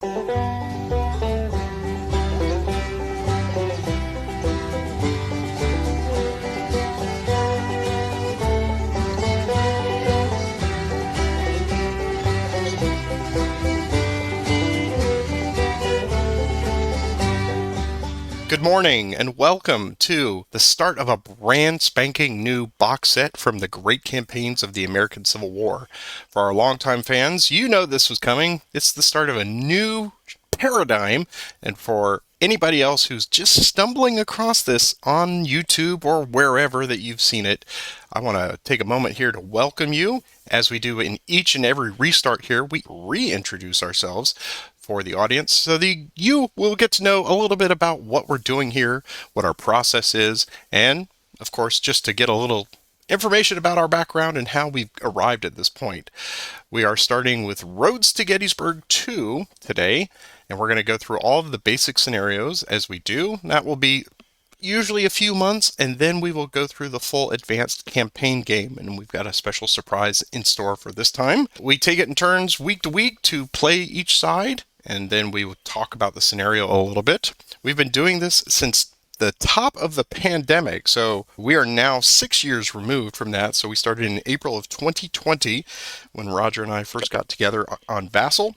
Good morning and welcome to the start of a brand spanking new box set from the great campaigns of the American Civil War. For our longtime fans, you know this was coming. It's the start of a new paradigm, and for anybody else who's just stumbling across this on YouTube or wherever that you've seen it, I want to take a moment here to welcome you. As we do in each and every restart here, we reintroduce ourselves for the audience so that you will get to know a little bit about what we're doing here, what our process is, and of course, just to get a little information about our background and how we've arrived at this point. We are starting with Roads to Gettysburg II today, and we're going to go through all of the basic scenarios as we do. That will be usually a few months, and then we will go through the full advanced campaign game, and we've got a special surprise in store for this time. We take it in turns week to week to play each side, and then we will talk about the scenario a little bit. We've been doing this since the top of the pandemic, so we are now 6 years removed from that. So we started in April of 2020 when Roger and I first got together on Vassal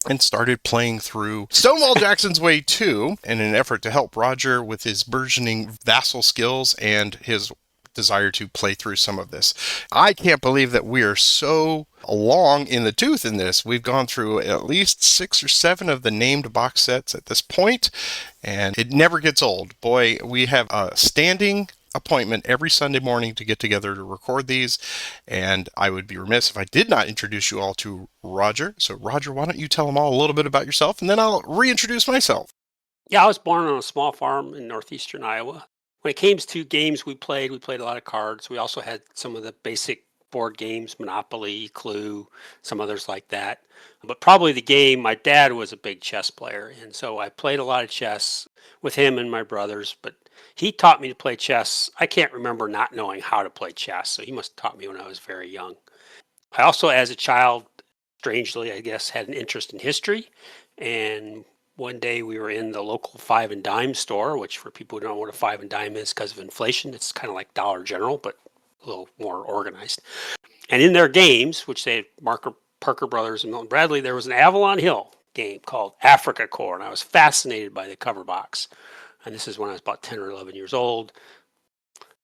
and started playing through Stonewall Jackson's Way 2 in an effort to help Roger with his burgeoning Vassal skills and his desire to play through some of this. I can't believe that we are so long in the tooth in this. We've gone through at least 6 or 7 of the named box sets at this point, and it never gets old. Boy, we have a standing appointment every Sunday morning to get together to record these, and I would be remiss if I did not introduce you all to Roger. So Roger, why don't you tell them all a little bit about yourself, and then I'll reintroduce myself. Yeah, I was born on a small farm in northeastern Iowa. When it came to games we played a lot of cards. We also had some of the basic board games, Monopoly, Clue, some others like that. But probably the game, my dad was a big chess player, and so I played a lot of chess with him and my brothers, but he taught me to play chess. I can't remember not knowing how to play chess, so he must have taught me when I was very young. I also, as a child, strangely, I guess, had an interest in history, and one day we were in the local five and dime store, which for people who don't know what a five and dime is because of inflation, it's kind of like Dollar General, but a little more organized. And in their games, which they had Parker Brothers and Milton Bradley, there was an Avalon Hill game called Africa Corps, and I was fascinated by the cover box. And this is when I was about 10 or 11 years old.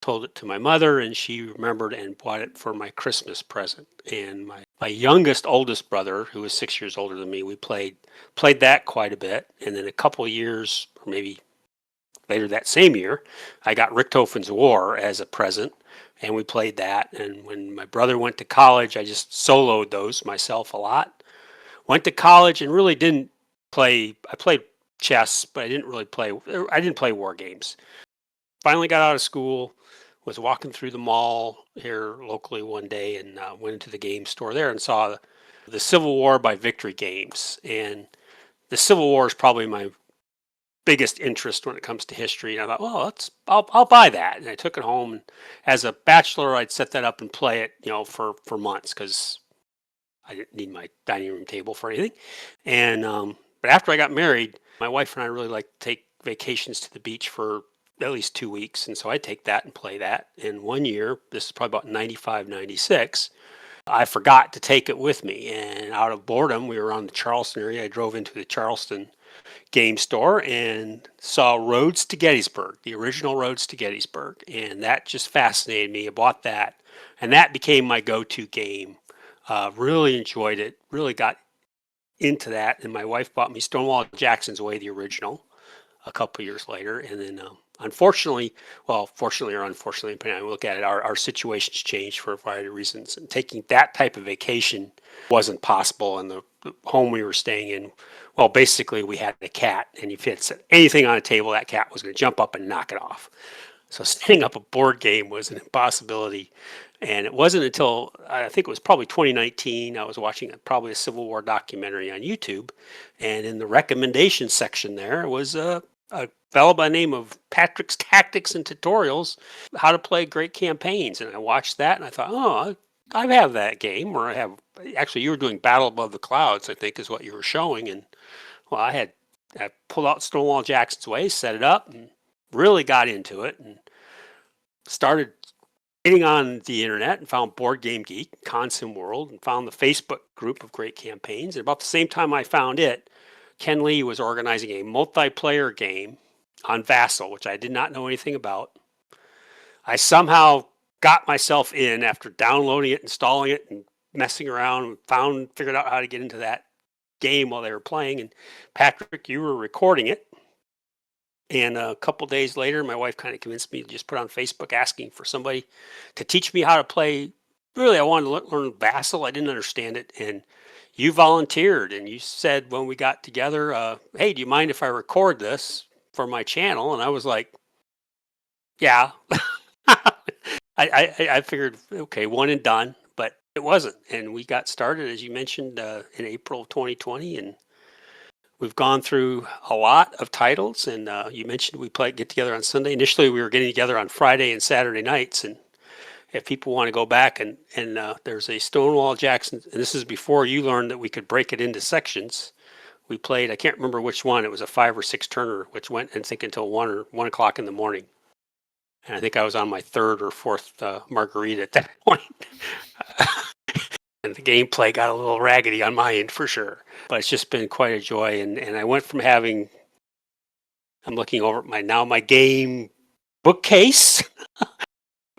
Told it to my mother, and she remembered and bought it for my Christmas present. And my youngest, oldest brother, who was 6 years older than me, we played that quite a bit. And then a couple of years, or maybe later that same year, I got Richthofen's War as a present, and we played that. And when my brother went to college, I just soloed those myself a lot. Went to college and really didn't play. I played chess, but I didn't play war games. Finally got out of school, was walking through the mall here locally one day, and went into the game store there and saw the Civil War by Victory Games. And the Civil War is probably my biggest interest when it comes to history. And I thought, well, I'll buy that. And I took it home. And as a bachelor, I'd set that up and play it, for months because I didn't need my dining room table for anything. And but after I got married, my wife and I really like to take vacations to the beach for at least 2 weeks. And so I take that and play that. And one year, this is probably about 95, 96, I forgot to take it with me. And out of boredom, we were around the Charleston area. I drove into the Charleston game store and saw Roads to Gettysburg, the original Roads to Gettysburg. And that just fascinated me. I bought that. And that became my go-to game. Really enjoyed it. Really got into that. And my wife bought me Stonewall Jackson's Way, the original, a couple years later. And then fortunately or unfortunately, depending on how you look at it, our situations changed for a variety of reasons. And taking that type of vacation wasn't possible. And the home we were staying in, well, basically we had a cat. And if you set anything on a table, that cat was going to jump up and knock it off. So setting up a board game was an impossibility. And it wasn't until, I think it was probably 2019, I was watching probably a Civil War documentary on YouTube. And in the recommendation section there was a fellow by the name of Patrick's Tactics and Tutorials, how to play great campaigns. And I watched that and I thought, oh, I have that game. Or actually, you were doing Battle Above the Clouds, I think is what you were showing. And Well, I pulled out Stonewall Jackson's Way, set it up, and really got into it, and started getting on the internet and found Board Game Geek, Consim World, and found the Facebook group of Great Campaigns. And about the same time I found it, Ken Lee was organizing a multiplayer game on Vassal, which I did not know anything about. I somehow got myself in after downloading it, installing it, and messing around, figured out how to get into that game while they were playing. And Patrick, you were recording it. And a couple days later, my wife kind of convinced me to just put on Facebook asking for somebody to teach me how to play. Really, I wanted to learn Vassal. I didn't understand it. And you volunteered and you said when we got together, hey, do you mind if I record this for my channel? And I was like, yeah. I figured, okay, one and done, but it wasn't. And we got started, as you mentioned, in April of 2020. And we've gone through a lot of titles, and you mentioned get together on Sunday. Initially, we were getting together on Friday and Saturday nights, and if people want to go back and there's a Stonewall Jackson, and this is before you learned that we could break it into sections. We played, I can't remember which one. It was a 5 or 6 turner, which went, I think, until 1 o'clock in the morning. And I think I was on my 3rd or 4th margarita at that point. And the gameplay got a little raggedy on my end for sure. But it's just been quite a joy. And I went from I'm looking over at my game bookcase.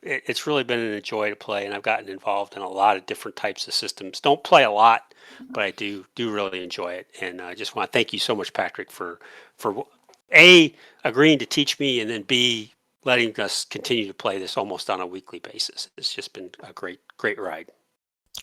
It's really been a joy to play, and I've gotten involved in a lot of different types of systems. Don't play a lot, but I do really enjoy it. And I just want to thank you so much, Patrick, for A, agreeing to teach me, and then B, letting us continue to play this almost on a weekly basis. It's just been a great ride.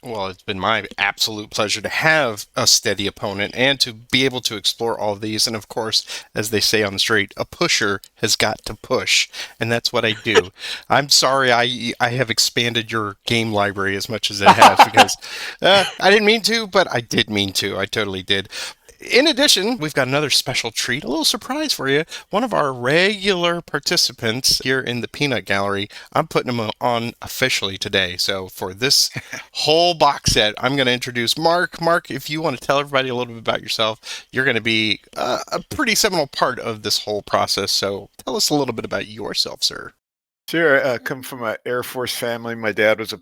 Well, it's been my absolute pleasure to have a steady opponent and to be able to explore all of these. And of course, as they say on the street, a pusher has got to push. And that's what I do. I'm sorry I have expanded your game library as much as it has because I didn't mean to, but I did mean to. I totally did. In addition, we've got another special treat, a little surprise for you. One of our regular participants here in the Peanut Gallery, I'm putting him on officially today. So for this whole box set, I'm going to introduce Mark. Mark, if you want to tell everybody a little bit about yourself, you're going to be a pretty seminal part of this whole process. So tell us a little bit about yourself, sir. Sure. I come from an Air Force family. My dad was a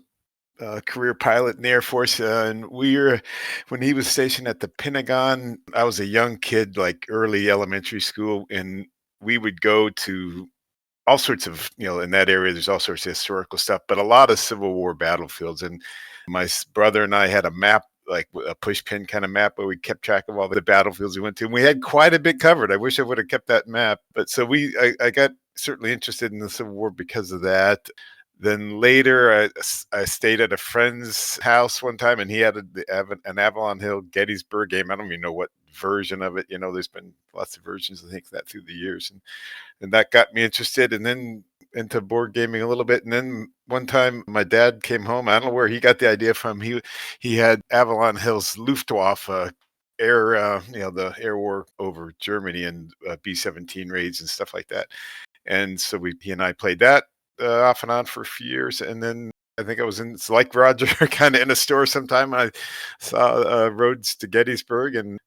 career pilot in the Air Force, and when he was stationed at the Pentagon, I was a young kid, like early elementary school, and we would go to all sorts of, in that area, there's all sorts of historical stuff, but a lot of Civil War battlefields. And my brother and I had a map, like a push pin kind of map, where we kept track of all the battlefields we went to. And we had quite a bit covered. I wish I would have kept that map. But so I got certainly interested in the Civil War because of that. Then later, I stayed at a friend's house one time, and he had an Avalon Hill Gettysburg game. I don't even know what version of it. There's been lots of versions, I think, that through the years. And that got me interested, and then into board gaming a little bit. And then one time my dad came home. I don't know where he got the idea from. He had Avalon Hill's Luftwaffe air, the air war over Germany and B-17 raids and stuff like that. And so he and I played that off and on for a few years. And then I think I was it's like Roger, kind of in a store sometime. I saw Roads to Gettysburg and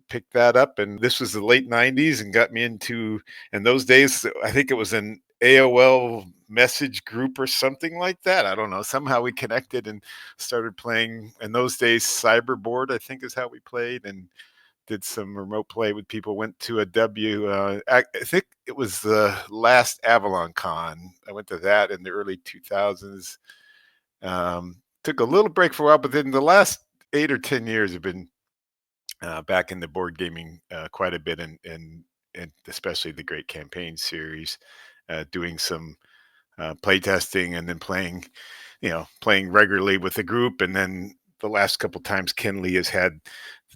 picked that up. And this was the late 90s and got me into, in those days, I think it was an AOL message group or something like that. I don't know. Somehow we connected and started playing. In those days, Cyberboard, I think, is how we played, and did some remote play with people. Went to I think it was the last Avalon Con. I went to that in the early 2000s. Took a little break for a while, but then the last 8 or 10 years have been back in the board gaming quite a bit, and especially the Great Campaign series, doing some play testing and then playing regularly with the group. And then the last couple times Ken Lee has had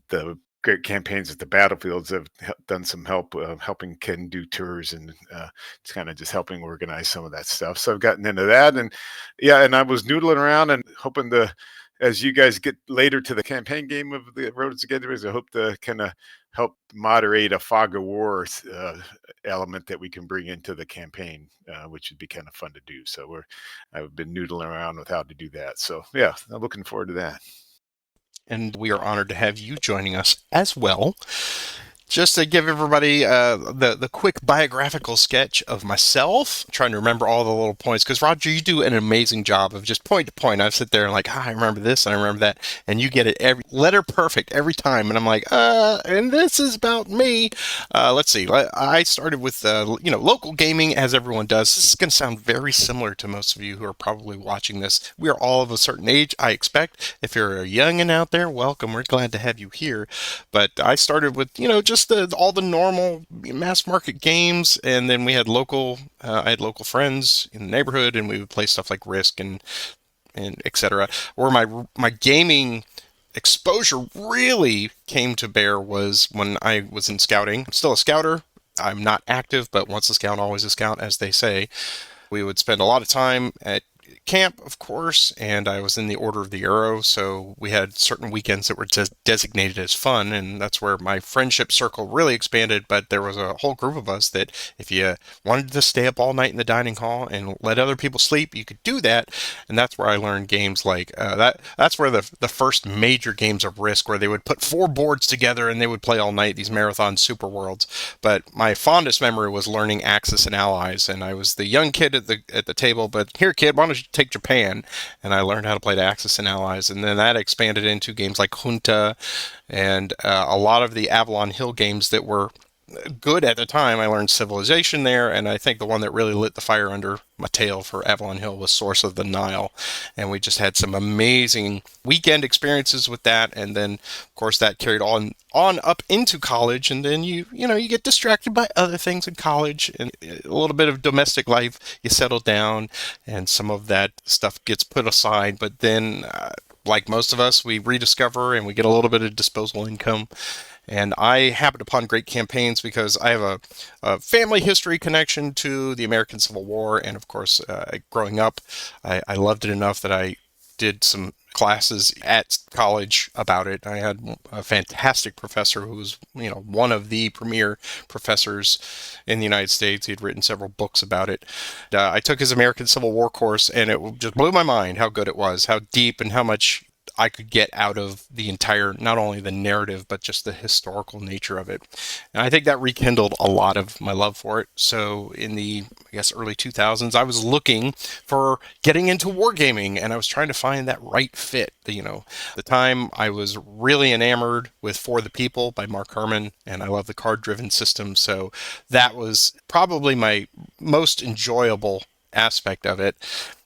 the Great Campaigns at the battlefields, have done some help helping Ken do tours, and it's kind of just helping organize some of that stuff. So I've gotten into that, and I was noodling around and hoping to, as you guys get later to the campaign game of the Roads to Gettysburg, I hope to kind of help moderate a fog of war element that we can bring into the campaign, which would be kind of fun to do. So I've been noodling around with how to do that. So yeah, I'm looking forward to that. And we are honored to have you joining us as well. Just to give everybody the quick biographical sketch of myself, I'm trying to remember all the little points, because Roger, you do an amazing job of just point to point. I sit there and like, I remember this and I remember that, and you get it every letter perfect every time, and I'm like, and this is about me. Let's see. I started with local gaming, as everyone does. This is going to sound very similar to most of you who are probably watching this. We are all of a certain age, I expect. If you're a youngin' out there, welcome. We're glad to have you here. But I started with just all the normal mass market games, and then we had local. I had local friends in the neighborhood, and we would play stuff like Risk and etc. Where my gaming exposure really came to bear was when I was in scouting. I'm still a scouter. I'm not active, but once a scout, always a scout, as they say. We would spend a lot of time at camp, of course, and I was in the Order of the Arrow, so we had certain weekends that were designated as fun, and that's where my friendship circle really expanded. But there was a whole group of us that if you wanted to stay up all night in the dining hall and let other people sleep, you could do that, and that's where I learned games like that. That's where the first major games of Risk, where they would put 4 boards together and they would play all night, these marathon super worlds. But my fondest memory was learning Axis and Allies, and I was the young kid at the table. But here, kid, why don't you take Japan? And I learned how to play the Axis and Allies, and then that expanded into games like Junta and a lot of the Avalon Hill games that were good at the time. I learned Civilization there, and I think the one that really lit the fire under my tail for Avalon Hill was Source of the Nile, and we just had some amazing weekend experiences with that. And then, of course, that carried on up into college, and then you get distracted by other things in college, and a little bit of domestic life. You settle down, and some of that stuff gets put aside. But then, like most of us, we rediscover and we get a little bit of disposable income. And I happened upon Great Campaigns because I have a family history connection to the American Civil War. And of course, growing up, I loved it enough that I did some classes at college about it. I had a fantastic professor who was, one of the premier professors in the United States. He had written several books about it. I took his American Civil War course, and it just blew my mind how good it was, how deep, and how much I could get out of the entire, not only the narrative, but just the historical nature of it. And I think that rekindled a lot of my love for it. So in the, early 2000s, I was looking for getting into wargaming, and I was trying to find that right fit. The time I was really enamored with For the People by Mark Herman, and I love the card-driven system. So that was probably my most enjoyable aspect of it.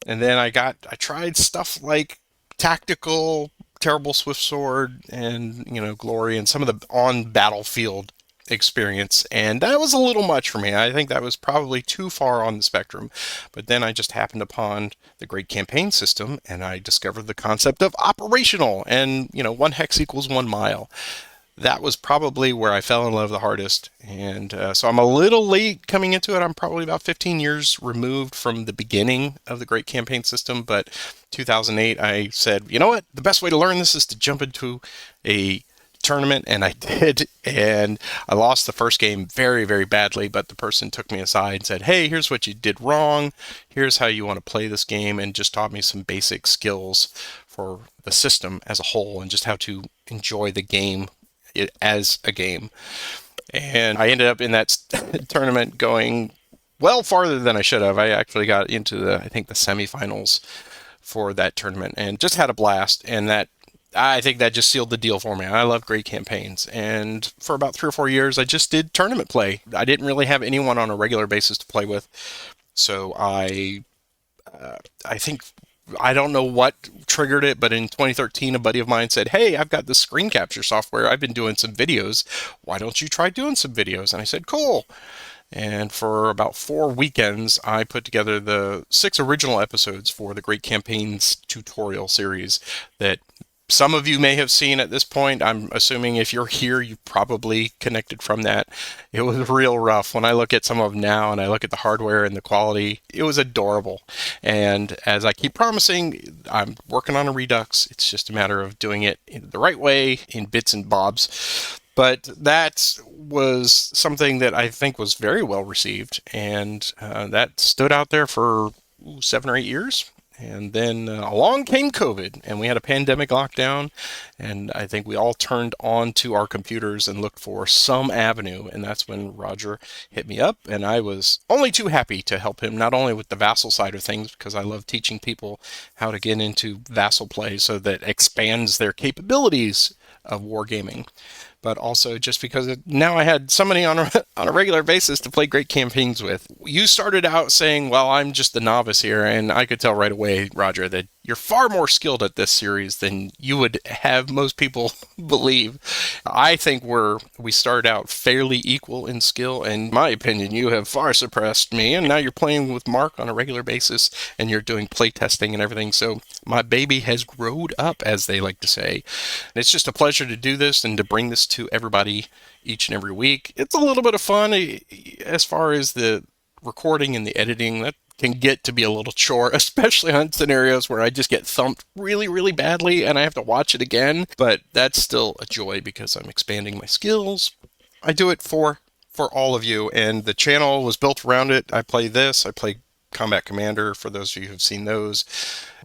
And then I tried stuff like Tactical, Terrible Swift Sword, and Glory, and some of the on battlefield experience, and that was a little much for me. I think that was probably too far on the spectrum. But then I just happened upon the Great Campaign system, and I discovered the concept of operational, and 1 hex equals 1 mile. That was probably where I fell in love the hardest. And so I'm a little late coming into it. I'm probably about 15 years removed from the beginning of the Great Campaign system. But 2008, I said, you know what? The best way to learn this is to jump into a tournament, and I did. And I lost the first game very, very badly. But the person took me aside and said, hey, here's what you did wrong. Here's how you want to play this game, and just taught me some basic skills for the system as a whole and just how to enjoy the game as a game. And I ended up in that tournament going well farther than I should have. I actually got into the semifinals for that tournament and just had a blast. And I think that just sealed the deal for me. I love Great Campaigns. And for about 3 or 4 years, I just did tournament play. I didn't really have anyone on a regular basis to play with. So I think, I don't know what triggered it, but in 2013, a buddy of mine said, hey, I've got this screen capture software. I've been doing some videos. Why don't you try doing some videos? And I said, cool. And for about 4 weekends, I put together the 6 original episodes for the Great Campaigns tutorial series that some of you may have seen at this point. I'm assuming if you're here, you've probably connected from that. It was real rough. When I look at some of them now and I look at the hardware and the quality, it was adorable. And as I keep promising, I'm working on a Redux. It's just a matter of doing it in the right way, in bits and bobs. But that was something that I think was very well received, and that stood out there for 7 or 8 years. And then along came COVID, and we had a pandemic lockdown, and I think we all turned on to our computers and looked for some avenue, and that's when Roger hit me up, and I was only too happy to help him, not only with the Vassal side of things, because I love teaching people how to get into Vassal play so that expands their capabilities of wargaming, but also just because now I had somebody on a regular basis to play great campaigns with. You started out saying, well, I'm just the novice here, and I could tell right away, Roger, that you're far more skilled at this series than you would have most people believe. I think we started out fairly equal in skill, and in my opinion, you have far surpassed me, and now you're playing with Mark on a regular basis, and you're doing play testing and everything, so my baby has growed up, as they like to say. And it's just a pleasure to do this and to bring this to everybody each and every week. It's a little bit of fun as far as the recording and the editing. That can get to be a little chore, especially on scenarios where I just get thumped really, really badly and I have to watch it again. But that's still a joy because I'm expanding my skills. I do it for all of you, and the channel was built around it. I play Combat Commander, for those of you who've seen those.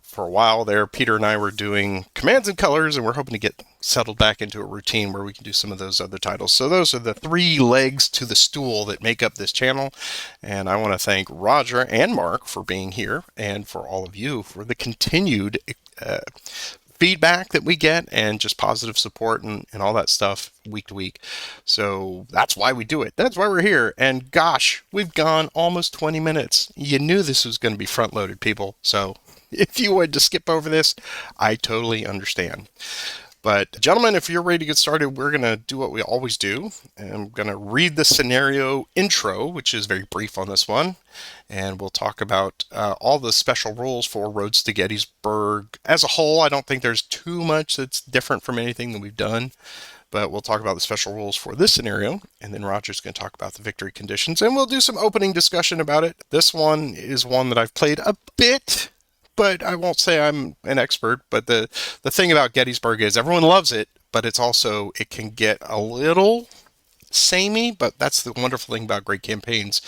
For a while there, Peter and I were doing Commands and Colors, and we're hoping to get settled back into a routine where we can do some of those other titles. So those are the three legs to the stool that make up this channel, and I want to thank Roger and Mark for being here, and for all of you for the continued feedback that we get and just positive support and all that stuff week to week. So that's why we do it. That's why we're here. And gosh, we've gone almost 20 minutes. You knew this was going to be front loaded, people. So if you wanted to skip over this, I totally understand. But gentlemen, if you're ready to get started, we're going to do what we always do. And I'm going to read the scenario intro, which is very brief on this one. And we'll talk about all the special rules for Roads to Gettysburg. As a whole, I don't think there's too much that's different from anything that we've done. But we'll talk about the special rules for this scenario. And then Roger's going to talk about the victory conditions. And we'll do some opening discussion about it. This one is one that I've played a bit, but I won't say I'm an expert. But the thing about Gettysburg is everyone loves it, but it can get a little samey, but that's the wonderful thing about great campaigns.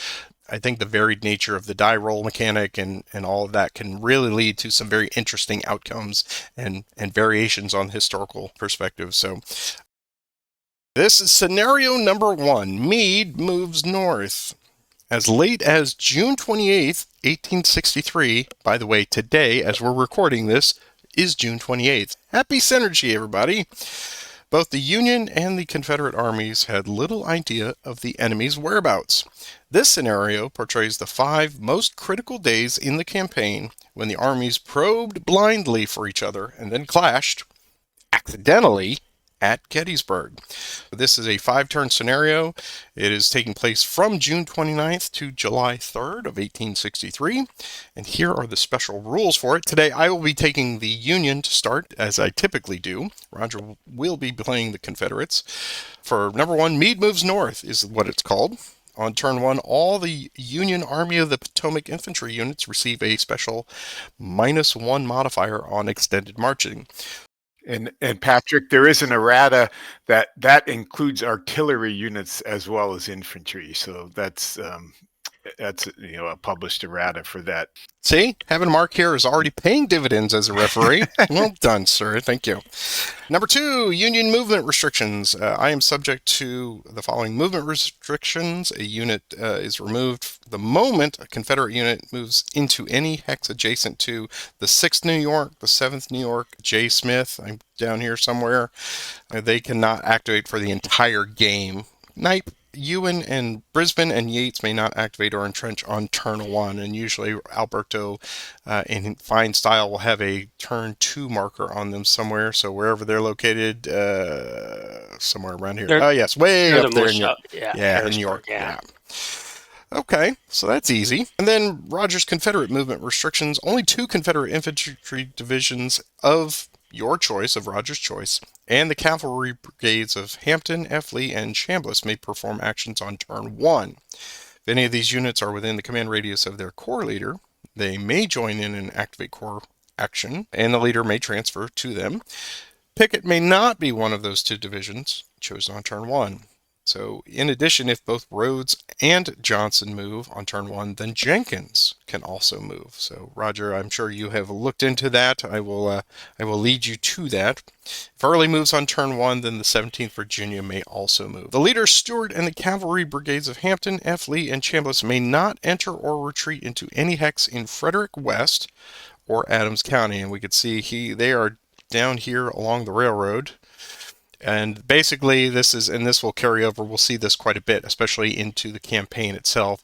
I think the varied nature of the die roll mechanic and all of that can really lead to some very interesting outcomes and variations on historical perspective. So this is scenario number 1, Meade Moves North. As late as June 28th, 1863, by the way, today, as we're recording this, is June 28th. Happy Synergy, everybody! Both the Union and the Confederate armies had little idea of the enemy's whereabouts. This scenario portrays the 5 most critical days in the campaign when the armies probed blindly for each other and then clashed, accidentally, at Gettysburg. This is a 5-turn scenario. It is taking place from June 29th to July 3rd of 1863. And here are the special rules for it. Today I will be taking the Union to start, as I typically do. Roger will be playing the Confederates. For number 1, Meade Moves North is what it's called. On turn 1, all the Union Army of the Potomac infantry units receive a special -1 modifier on extended marching. And Patrick, there is an errata that includes artillery units as well as infantry. So that's a published errata for that. See, having Mark here is already paying dividends as a referee. Well done, sir. Thank you. Number 2, Union movement restrictions. I am subject to the following movement restrictions. A unit is removed the moment a Confederate unit moves into any hex adjacent to the 6th New York, the 7th New York, J. Smith. I'm down here somewhere. They cannot activate for the entire game. Knight, Ewan and Brisbane and Yates may not activate or entrench on turn 1, and usually Alberto in fine style will have a turn 2 marker on them somewhere, so wherever they're located, somewhere around here. Oh yes, way up there in New York. Yeah. Okay, so that's easy. And then Roger's Confederate movement restrictions. Only 2 Confederate infantry divisions of your choice, of Roger's choice, and the cavalry brigades of Hampton, F. Lee, and Chambliss may perform actions on turn 1. If any of these units are within the command radius of their corps leader, they may join in and activate corps action, and the leader may transfer to them. Pickett may not be one of those 2 divisions chosen on turn 1. So in addition, if both Rhodes and Johnson move on turn 1, then Jenkins can also move. So Roger, I'm sure you have looked into that. I will lead you to that. If Early moves on turn 1, then the 17th Virginia may also move. The leaders Stewart and the cavalry brigades of Hampton, F. Lee, and Chambliss may not enter or retreat into any hex in Frederick West or Adams County. And we could see they are down here along the railroad. And basically, this will carry over. We'll see this quite a bit, especially into the campaign itself,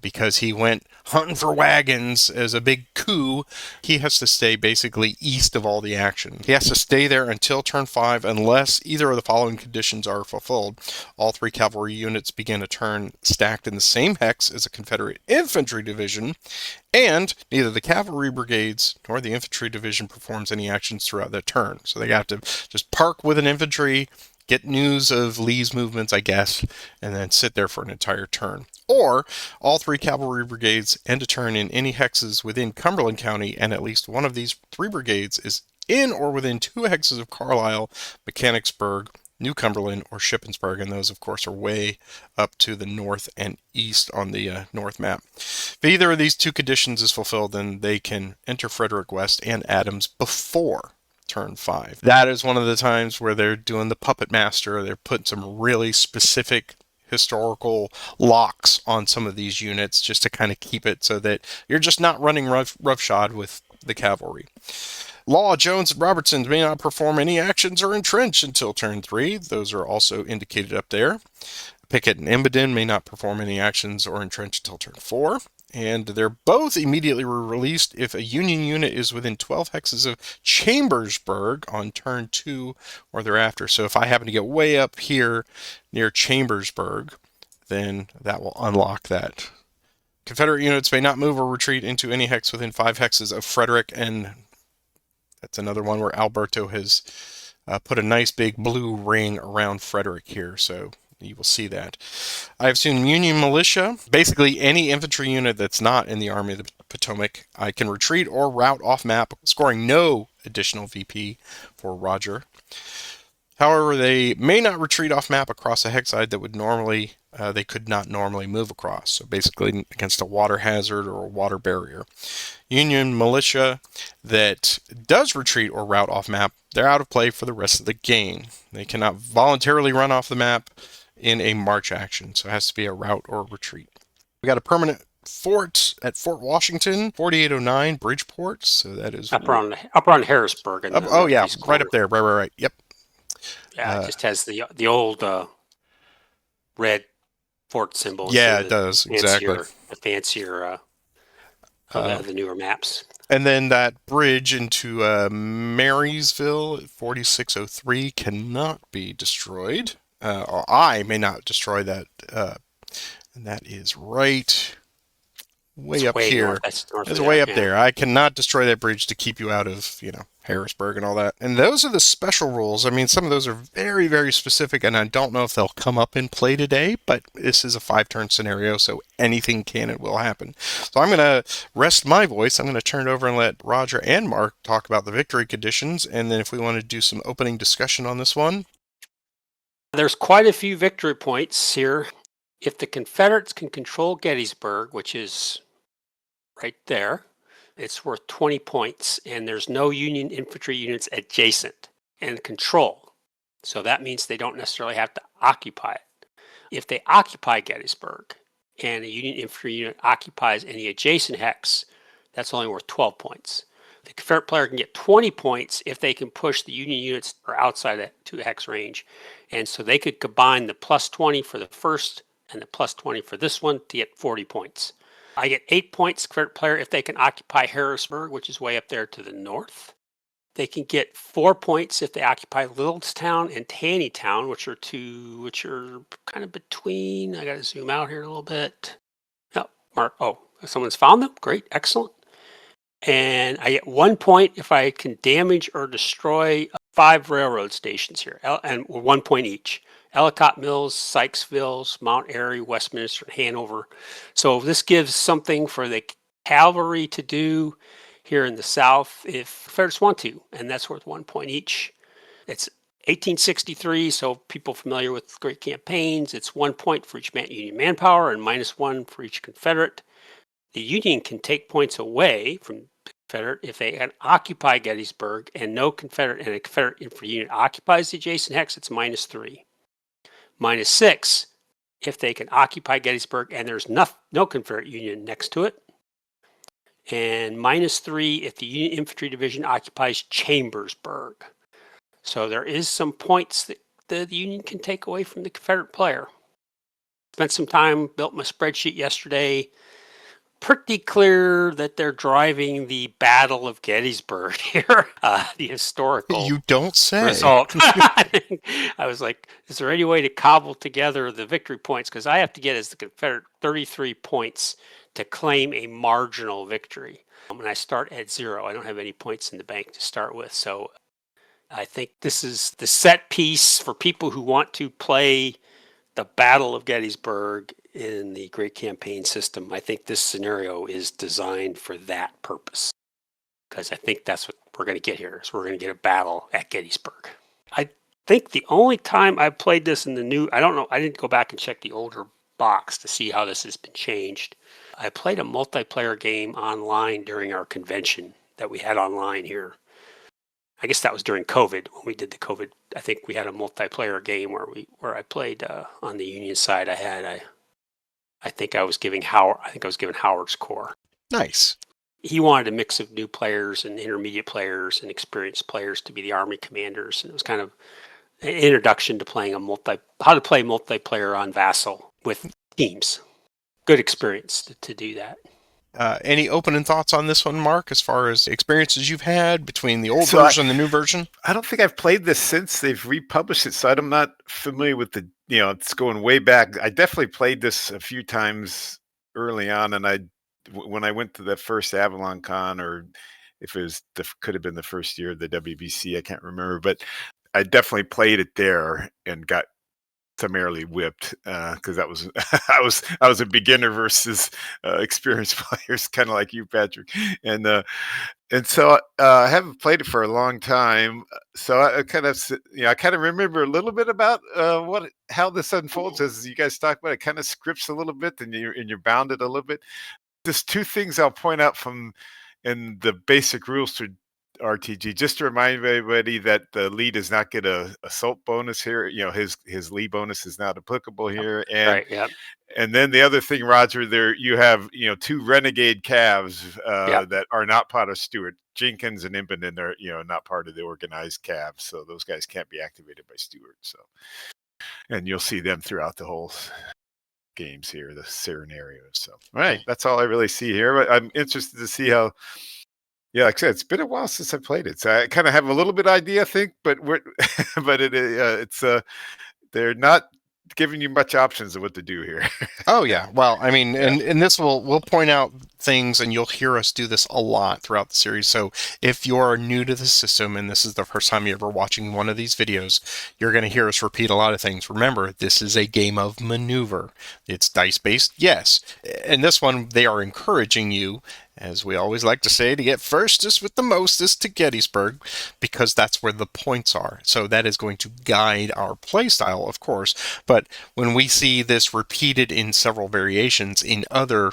because he went hunting for wagons as a big coup. He has to stay basically east of all the action. He has to stay there until turn 5, unless either of the following conditions are fulfilled. All 3 cavalry units begin a turn stacked in the same hex as a Confederate infantry division, and neither the cavalry brigades nor the infantry division performs any actions throughout that turn. So they have to just park with an infantry, get news of Lee's movements, I guess, and then sit there for an entire turn. Or all 3 cavalry brigades end a turn in any hexes within Cumberland County, and at least one of these 3 brigades is in or within 2 hexes of Carlisle, Mechanicsburg, New Cumberland, or Shippensburg, and those, of course, are way up to the north and east on the north map. If either of these 2 conditions is fulfilled, then they can enter Frederick West and Adams before turn 5. That is one of the times where they're doing the puppet master. They're putting some really specific historical locks on some of these units just to kind of keep it so that you're just not running roughshod with the cavalry. Law, Jones, and Robertson may not perform any actions or entrench until turn 3. Those are also indicated up there. Pickett and Embedon may not perform any actions or entrench until turn 4. And they're both immediately released if a Union unit is within 12 hexes of Chambersburg on turn 2 or thereafter. So if I happen to get way up here near Chambersburg, then that will unlock that. Confederate units may not move or retreat into any hex within 5 hexes of Frederick, and that's another one where Alberto has put a nice big blue ring around Frederick here, so you will see that. I have seen Union militia, basically any infantry unit that's not in the Army of the Potomac. I can retreat or route off map, scoring no additional VP for Roger. However, they may not retreat off map across a hex side that would normally, they could not normally move across. So basically against a water hazard or a water barrier. Union militia that does retreat or route off map, they're out of play for the rest of the game. They cannot voluntarily run off the map in a march action, so it has to be a route or retreat. We got a permanent fort at Fort Washington, 4809 Bridgeport, so that is up around Harrisburg. Oh yeah, right up there, right. Yep. Yeah, it just has the old red fort symbol. Yeah, it does, exactly. The fancier the newer maps. And then that bridge into Marysville, 4603, cannot be destroyed. Or I may not destroy that. And that is right way up here. It's way up there. I cannot destroy that bridge to keep you out of, Harrisburg and all that. And those are the special rules. I mean, some of those are very, very specific, and I don't know if they'll come up in play today, but this is a 5-turn scenario, so anything can and will happen. So I'm going to rest my voice. I'm going to turn it over and let Roger and Mark talk about the victory conditions, and then if we want to do some opening discussion on this one. There's quite a few victory points here. If the Confederates can control Gettysburg, which is right there, it's worth 20 points, and there's no Union infantry units adjacent and control. So that means they don't necessarily have to occupy it. If they occupy Gettysburg and a Union infantry unit occupies any adjacent hex, that's only worth 12 points. The Confederate player can get 20 points if they can push the Union units or outside that 2 hex range. And so they could combine the plus 20 for the first and the plus 20 for this one to get 40 points. I get 8 points, Confederate player, if they can occupy Harrisburg, which is way up there to the north. They can get 4 points if they occupy Littlestown and Taneytown, which are kind of between. I got to zoom out here a little bit. Someone's found them. Great, excellent. And I get 1 point if I can damage or destroy 5 railroad stations here, and 1 point each. Ellicott Mills, Sykesville, Mount Airy, Westminster, and Hanover. So this gives something for the cavalry to do here in the South if Confederates want to, and that's worth 1 point each. It's 1863, so people familiar with great campaigns, it's 1 point for each Union manpower and -1 for each Confederate. The Union can take points away from the Confederate if they can occupy Gettysburg and a Confederate infantry unit occupies the adjacent hex, it's -3. -6 if they can occupy Gettysburg and there's no Confederate Union next to it. And -3 if the Union Infantry Division occupies Chambersburg. So there is some points that the Union can take away from the Confederate player. Spent some time, built my spreadsheet yesterday. Pretty clear that they're driving the Battle of Gettysburg here, the historical You don't say. result. I was like, is there any way to cobble together the victory points? Because I have to get as the Confederate 33 points to claim a marginal victory. And I start at 0. I don't have any points in the bank to start with. So I think this is the set piece for people who want to play the Battle of Gettysburg in the Great Campaign system. I think this scenario is designed for that purpose, because I think that's what we're going to get here. So we're going to get a battle at Gettysburg. I think the only time I played this in the new, I don't know, I didn't go back and check the older box to see how this has been changed. I played a multiplayer game online during our convention that we had online here. I guess that was during COVID when we did the COVID. I think we had a multiplayer game where I played on the Union side. I think I was giving Howard's Corps. Nice. He wanted a mix of new players and intermediate players and experienced players to be the Army commanders, and it was kind of an introduction to playing how to play multiplayer on Vassal with teams. Good experience to do that. Any opening thoughts on this one, Mark, as far as experiences you've had between the old version and the new version? I don't think I've played this since they've republished it, so I'm not familiar with it's going way back. I definitely played this a few times early on, and when I went to the first Avalon Con, or if it was could have been the first year of the WBC, I can't remember, but I definitely played it there and got summarily whipped because that was I was a beginner versus experienced players, kind of like you, Patrick, and so I haven't played it for a long time. So I kind of remember a little bit about how this unfolds as you guys talk about it. Kind of scripts a little bit, and you're bounded a little bit. There's two things I'll point out from in the basic rules to RtGII, just to remind everybody that the lead does not get a assault bonus here. His lead bonus is not applicable here. And Right, yeah. And then the other thing, Roger, there you have 2 renegade calves that are not part of Stuart. Jenkins and Impenden are not part of the organized calves, so those guys can't be activated by Stuart. So, and you'll see them throughout the whole games here, the scenarios. So, all right, that's all I really see here. But I'm interested to see how. Yeah, like I said, it's been a while since I played it, so I kind of have a little bit idea, I think, but it's they're not giving you much options of what to do here. Oh yeah. Well, I mean, and this we'll point out things, and you'll hear us do this a lot throughout the series. So if you're new to the system and this is the first time you're ever watching one of these videos, you're going to hear us repeat a lot of things. Remember, this is a game of maneuver. It's dice-based, yes. And this one, they are encouraging you, as we always like to say, to get firstest with the mostest to Gettysburg, because that's where the points are. So that is going to guide our playstyle, of course. But when we see this repeated in several variations in other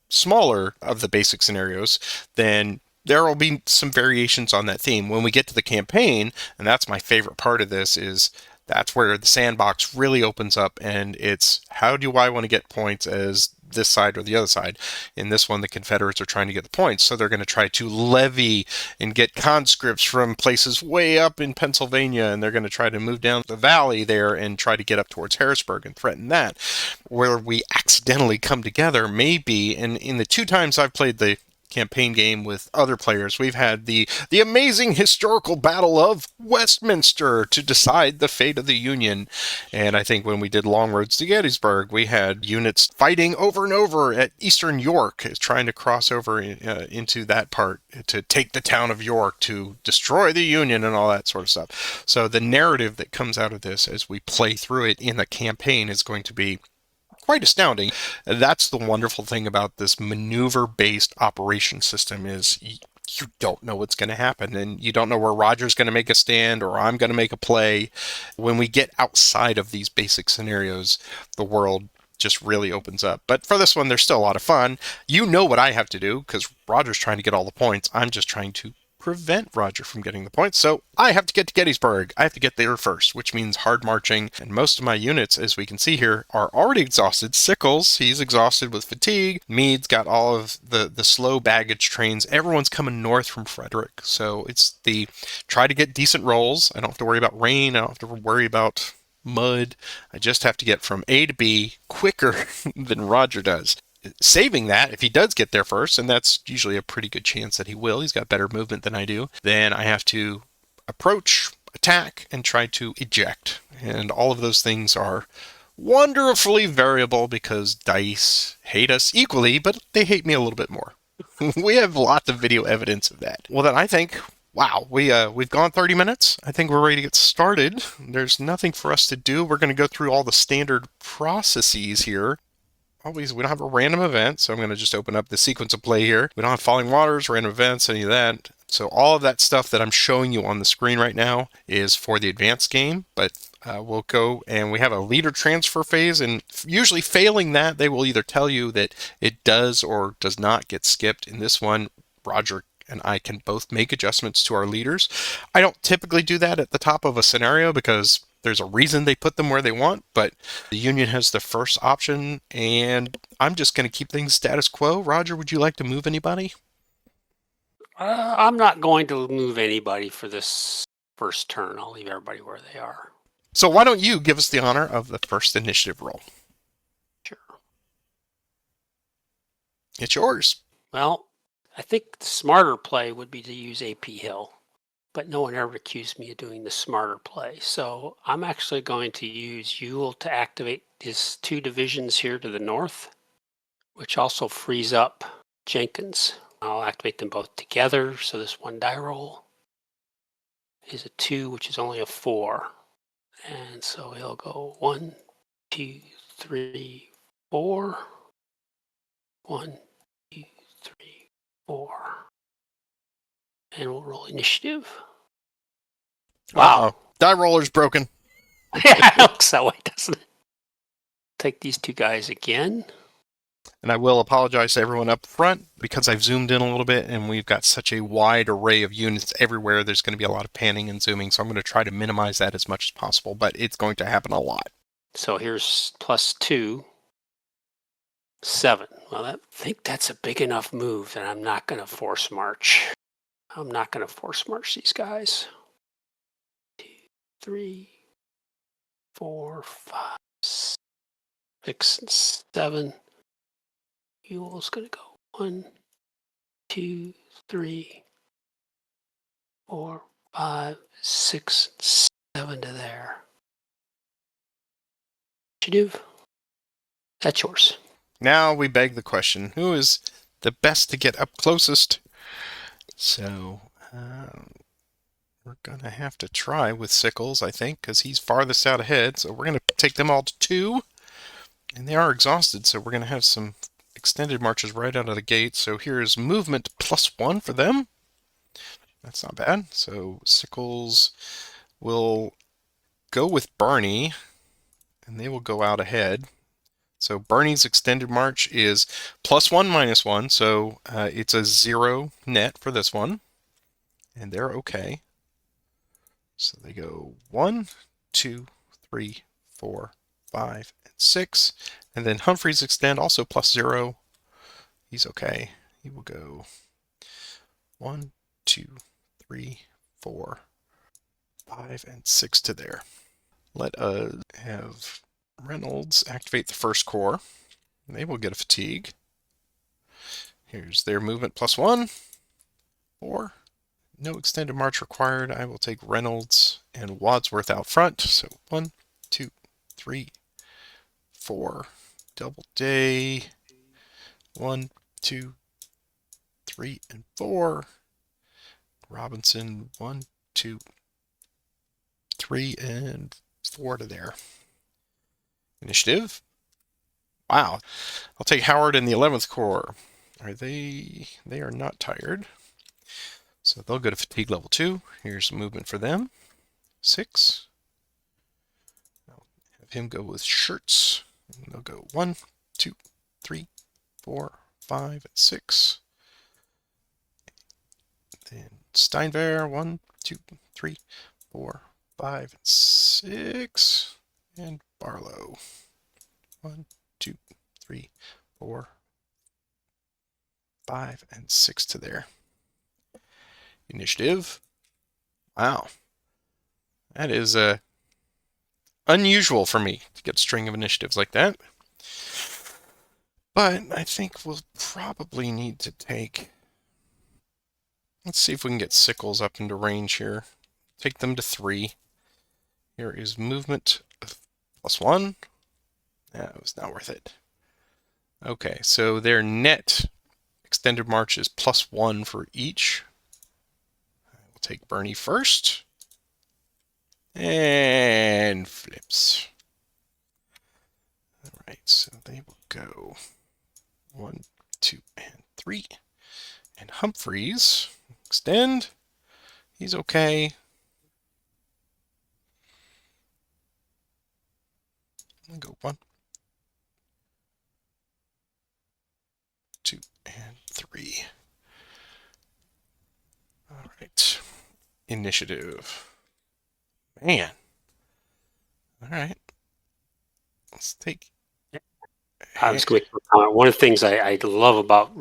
smaller of the basic scenarios, then there will be some variations on that theme. When we get to the campaign, and that's my favorite part of this, is that's where the sandbox really opens up, and it's how do I want to get points as this side or the other side. In this one, the Confederates are trying to get the points, so they're going to try to levy and get conscripts from places way up in Pennsylvania, and they're going to try to move down the valley there and try to get up towards Harrisburg and threaten that. Where we accidentally come together may be, and in the 2 times I've played the campaign game with other players, we've had the amazing historical battle of Westminster to decide the fate of the Union. And I think when we did Long Roads to Gettysburg, we had units fighting over and over at Eastern York, trying to cross over into that part to take the town of York, to destroy the Union and all that sort of stuff. So the narrative that comes out of this as we play through it in the campaign is going to be quite astounding. That's the wonderful thing about this maneuver-based operation system, is you don't know what's going to happen, and you don't know where Roger's going to make a stand or I'm going to make a play. When we get outside of these basic scenarios, the world just really opens up. But for this one, there's still a lot of fun. You know what I have to do, because Roger's trying to get all the points. I'm just trying to prevent Roger from getting the points. So I have to get to Gettysburg. I have to get there first, which means hard marching. And most of my units, as we can see here, are already exhausted. Sickles, he's exhausted with fatigue. Meade's got all of the slow baggage trains. Everyone's coming north from Frederick. So it's the try to get decent rolls. I don't have to worry about rain. I don't have to worry about mud. I just have to get from A to B quicker than Roger does. Saving that, if he does get there first, and that's usually a pretty good chance that he will, he's got better movement than I do, then I have to approach, attack, and try to eject. And all of those things are wonderfully variable because dice hate us equally, but they hate me a little bit more. We have lots of video evidence of that. Well, then I think, wow, we've gone 30 minutes. I think we're ready to get started. There's nothing for us to do. We're going to go through all the standard processes here. We don't have a random event, so I'm going to just open up the sequence of play here. We don't have falling waters, random events, any of that. So all of that stuff that I'm showing you on the screen right now is for the advanced game, but we'll go and we have a leader transfer phase, and usually failing that, they will either tell you that it does or does not get skipped. In this one, Roger and I can both make adjustments to our leaders. I don't typically do that at the top of a scenario because there's a reason they put them where they want, but the Union has the first option, and I'm just going to keep things status quo. Roger, would you like to move anybody? I'm not going to move anybody for this first turn. I'll leave everybody where they are. So why don't you give us the honor of the first initiative roll? Sure. It's yours. Well, I think the smarter play would be to use AP Hill, but no one ever accused me of doing the smarter play. So I'm actually going to use Ewell to activate his 2 divisions here to the north, which also frees up Jenkins. I'll activate them both together. So this 1 die roll is a 2, which is only a 4. And so he'll go 1, 2, 3, 4. 1, 2, 3, 4. And we'll roll initiative. Wow. Uh-oh. Die roller's broken. Yeah, it looks that way, doesn't it? Take these 2 guys again. And I will apologize to everyone up front because I've zoomed in a little bit and we've got such a wide array of units everywhere. There's going to be a lot of panning and zooming, so I'm going to try to minimize that as much as possible, but it's going to happen a lot. So here's +2, 7. Well, I think that's a big enough move that I'm not going to force march. I'm not going to force march these guys. 2, 3, 4, 5, 6, and 7. Ewell's going to go 1, 2, 3, 4, 5, 6, 7 to there. Initiative. That's yours. Now we beg the question, who is the best to get up closest? So we're going to have to try with Sickles, I think, because he's farthest out ahead. So we're going to take them all to 2. And they are exhausted, so we're going to have some extended marches right out of the gate. So here's movement +1 for them. That's not bad. So Sickles will go with Barney, and they will go out ahead. So Barney's extended march is +1 -1, so it's a 0 net for this one. And they're okay. So they go 1, 2, 3, 4, 5, and 6. And then Humphrey's extend also +0. He's okay. He will go 1, 2, 3, 4, 5, and 6 to there. Let us have Reynolds activate the first corps. They will get a fatigue. Here's their movement +1. 4. No extended march required. I will take Reynolds and Wadsworth out front. So 1, 2, 3, 4. Double day. 1, 2, 3, and 4. Robinson, 1, 2, 3, and 4 to there. Initiative. Wow. I'll take Howard in the 11th Corps. Are they? They are not tired. So they'll go to fatigue level 2. Here's movement for them. 6. I'll have him go with shirts. And they'll go 1, 2, 3, 4, 5, and 6. Then Steinwehr, 1, 2, 3, 4, 5, and 6. And Barlow, 1, 2, 3, 4, 5, and 6 to there. Initiative. Wow. That is unusual for me to get a string of initiatives like that. But I think we'll probably need to take... Let's see if we can get sickles up into range here. Take them to 3. Here is movement of +1. That was not worth it. Okay, so their net extended march is +1 for each. We'll take Bernie first. And flips. All right, so they will go 1, 2, and 3. And Humphreys, extend. He's okay. I'll go 1, 2, and 3. All right. Initiative. Man. All right. Let's take... I was going to make a comment. One of the things I love about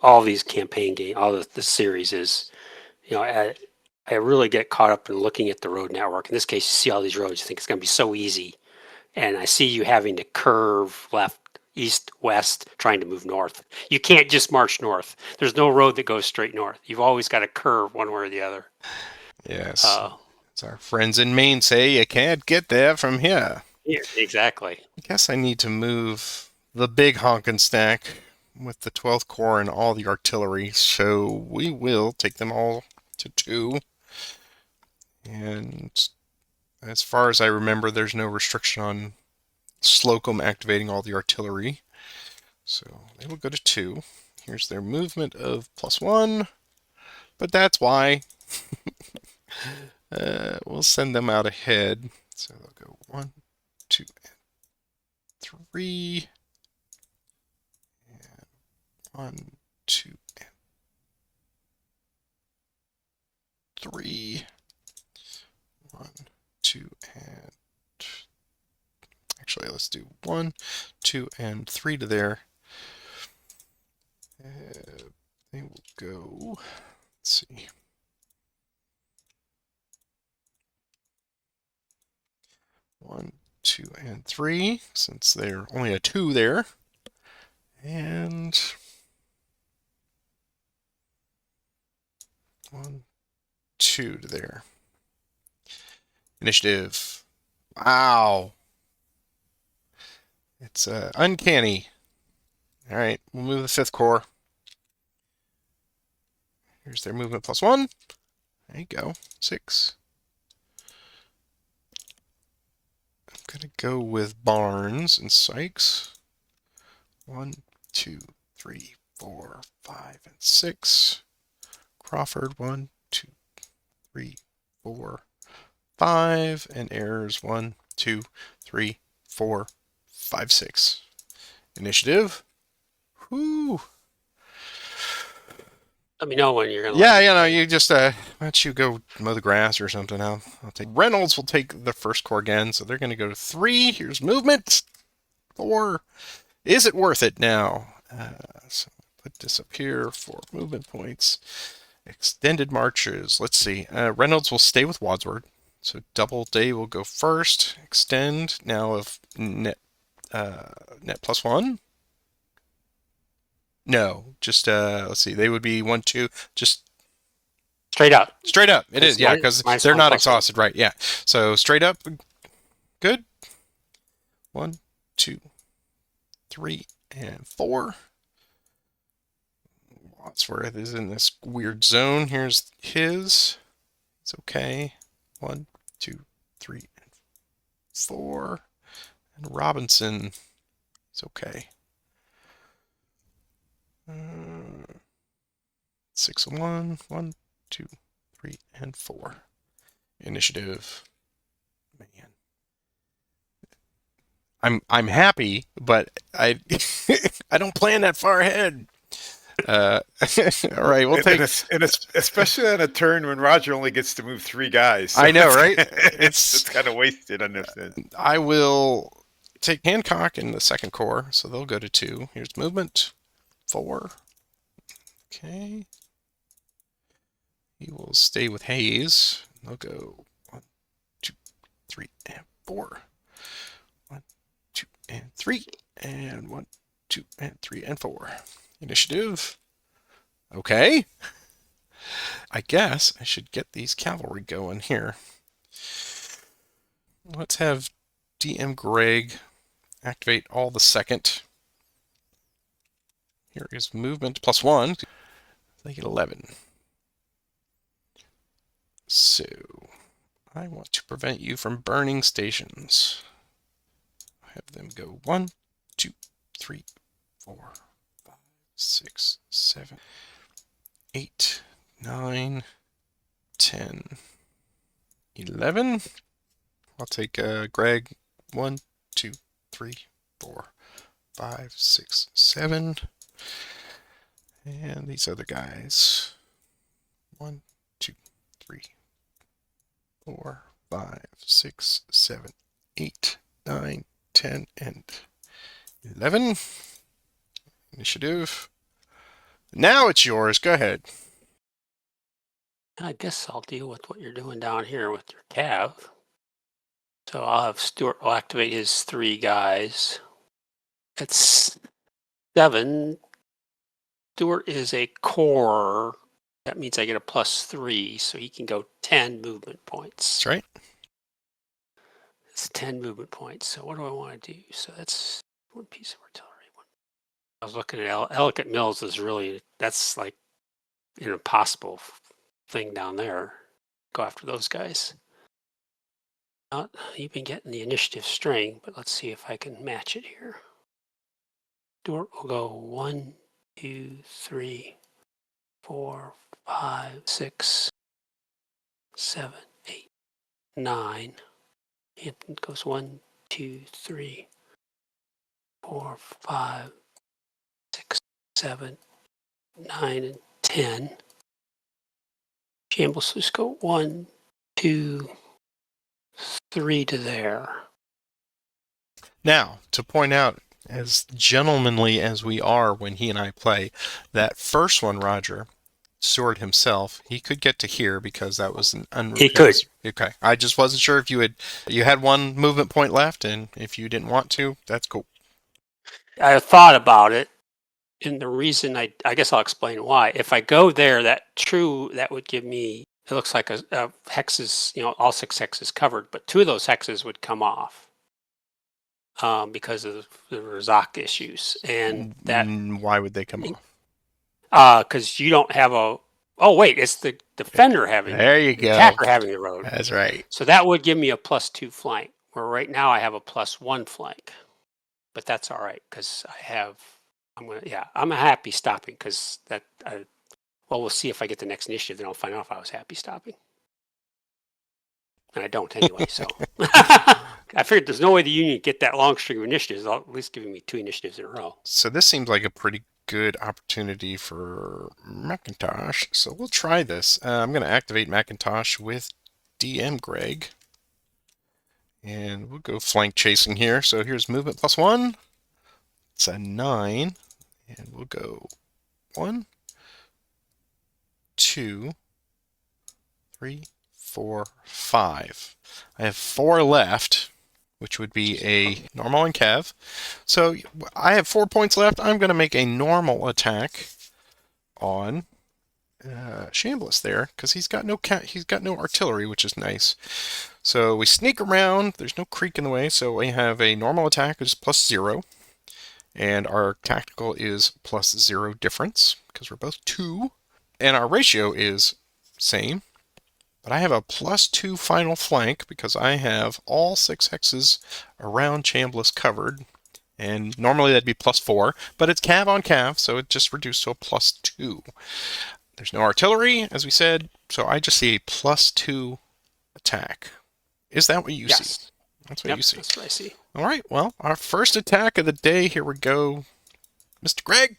all these campaign games, all the series is, I really get caught up in looking at the road network. In this case, you see all these roads, you think it's going to be so easy. And I see you having to curve left, east, west, trying to move north. You can't just march north. There's no road that goes straight north. You've always got to curve one way or the other. Yes. As our friends in Maine say, you can't get there from here. Yeah, exactly. I guess I need to move the big honkin' stack with the 12th Corps and all the artillery, so we will take them all to 2. And as far as I remember, there's no restriction on Slocum activating all the artillery, so they will go to 2. Here's their movement of +1, but that's why. We'll send them out ahead, so they'll go 1, 2, and 3. 1, 2, and 3. 1, 2, and... Actually, let's do 1, 2, and 3 to there. They will go... Let's see. One, 2, and 3, since they're only a 2 there. And... 1, 2 to there. Initiative. Wow. It's uncanny. All right, we'll move the 5th Corps. Here's their movement +1. There you go. 6. I'm going to go with Barnes and Sykes. 1, 2, 3, 4, 5, and 6. Crawford, 1, 2, 3, 4, 5. And errors, 1, 2, 3, 4, 5, 6. Initiative. Whoo. Let me know when you're going to... Yeah, you just, why don't you go mow the grass or something? I'll take... Reynolds will take the 1st Corps again, so they're going to go to 3. Here's movement. 4. Is it worth it now? So put this up here for movement points. Extended marches. Let's see. Reynolds will stay with Wadsworth. So Doubleday will go first. Extend now of net +1. No, just let's see. They would be 1, 2. Just straight up. Straight up. It is, yeah, because they're not exhausted, right? Yeah. So straight up. Good. 1, 2, 3, and 4. Wadsworth is in this weird zone. Here's his. It's okay. 1, 2, 3, and 4. And Robinson is okay. 6 and 1. 1, 2, 3, and 4. Initiative. Man. I'm happy, but I I don't plan that far ahead. All right, we'll take. And it's especially on a turn when Roger only gets to move 3 guys. So I know, right? It's kind of wasted on this end. I will take Hancock in the second corps, so they'll go to 2. Here's movement 4. Okay. He will stay with Hayes. They'll go 1, 2, 3, and 4. 1, 2, and 3, and 1, 2, and 3, and 4. Initiative. Okay. I guess I should get these cavalry going here. Let's have DM Greg activate all the second. Here is movement +1. They get 11. So I want to prevent you from burning stations. Have them go 1, 2, 3, 4, 5, 6, 7, 8, 9, 10, 11. I'll take Greg 1, 2, 3, 4, 5, 6, 7. And these other guys 1, 2, 3, 4, 5, 6, 7, 8, 9, 10, and 11. Initiative. Now it's yours. Go ahead. I guess I'll deal with what you're doing down here with your cav. So I'll have Stuart will activate his 3 guys. It's 7. Stuart is a core. That means I get a +3, so he can go 10 movement points. That's right. It's 10 movement points. So what do I want to do? So that's 1 piece of artillery. I was looking at Ellicott Mills is really, that's like an impossible thing down there. Go after those guys. Not even getting the initiative string, but let's see if I can match it here. Stuart will go 1, 2, 3, 4, 5, 6, 7, 8, 9. Hampton goes 1, 2, 3, 4, 5, 6, 7, 9, and 10. Shambles just go 1, 2, 3 to there. Now, to point out, as gentlemanly as we are when he and I play, that first one, Roger, Sword himself, he could get to here because that was an unreal. He could. Okay. I just wasn't sure if you had 1 movement point left, and if you didn't want to, that's cool. I thought about it, and the reason I guess I'll explain why. If I go there, that would give me, it looks like a hexes, all 6 hexes covered, but 2 of those hexes would come off because of the Razak issues. And that, why would they come off? because you don't have it's the defender having, there you go, attacker having the road. That's right. So that would give me a +2 flank, where right now I have a +1 flank. But that's all right, because I'm happy stopping, because we'll see if I get the next initiative, then I'll find out if I was happy stopping. And I don't anyway, so. I figured there's no way the Union get that long string of initiatives, at least giving me 2 initiatives in a row. So this seems like a pretty good opportunity for Macintosh, so we'll try this. I'm going to activate Macintosh with DM Greg. And we'll go flank chasing here. So here's movement +1. It's a 9. And we'll go 1, 2, 3, 4, 5. I have 4 left, which would be a normal and cav. So I have 4 points left. I'm going to make a normal attack on Shambliss there, because he's got no artillery, which is nice. So we sneak around. There's no creek in the way, so we have a normal attack, which is +0, and our tactical is +0 difference, because we're both 2, and our ratio is same. But I have a +2 final flank because I have all 6 hexes around Shambliss covered, and normally that'd be +4, but it's cav on cav, so it just reduced to a +2. There's no artillery, as we said, so I just see a +2 attack. Is that what you see? Yes. That's what Yep, you see. that's what I see. All right, well, our first attack of the day, here we go. Mr. Greg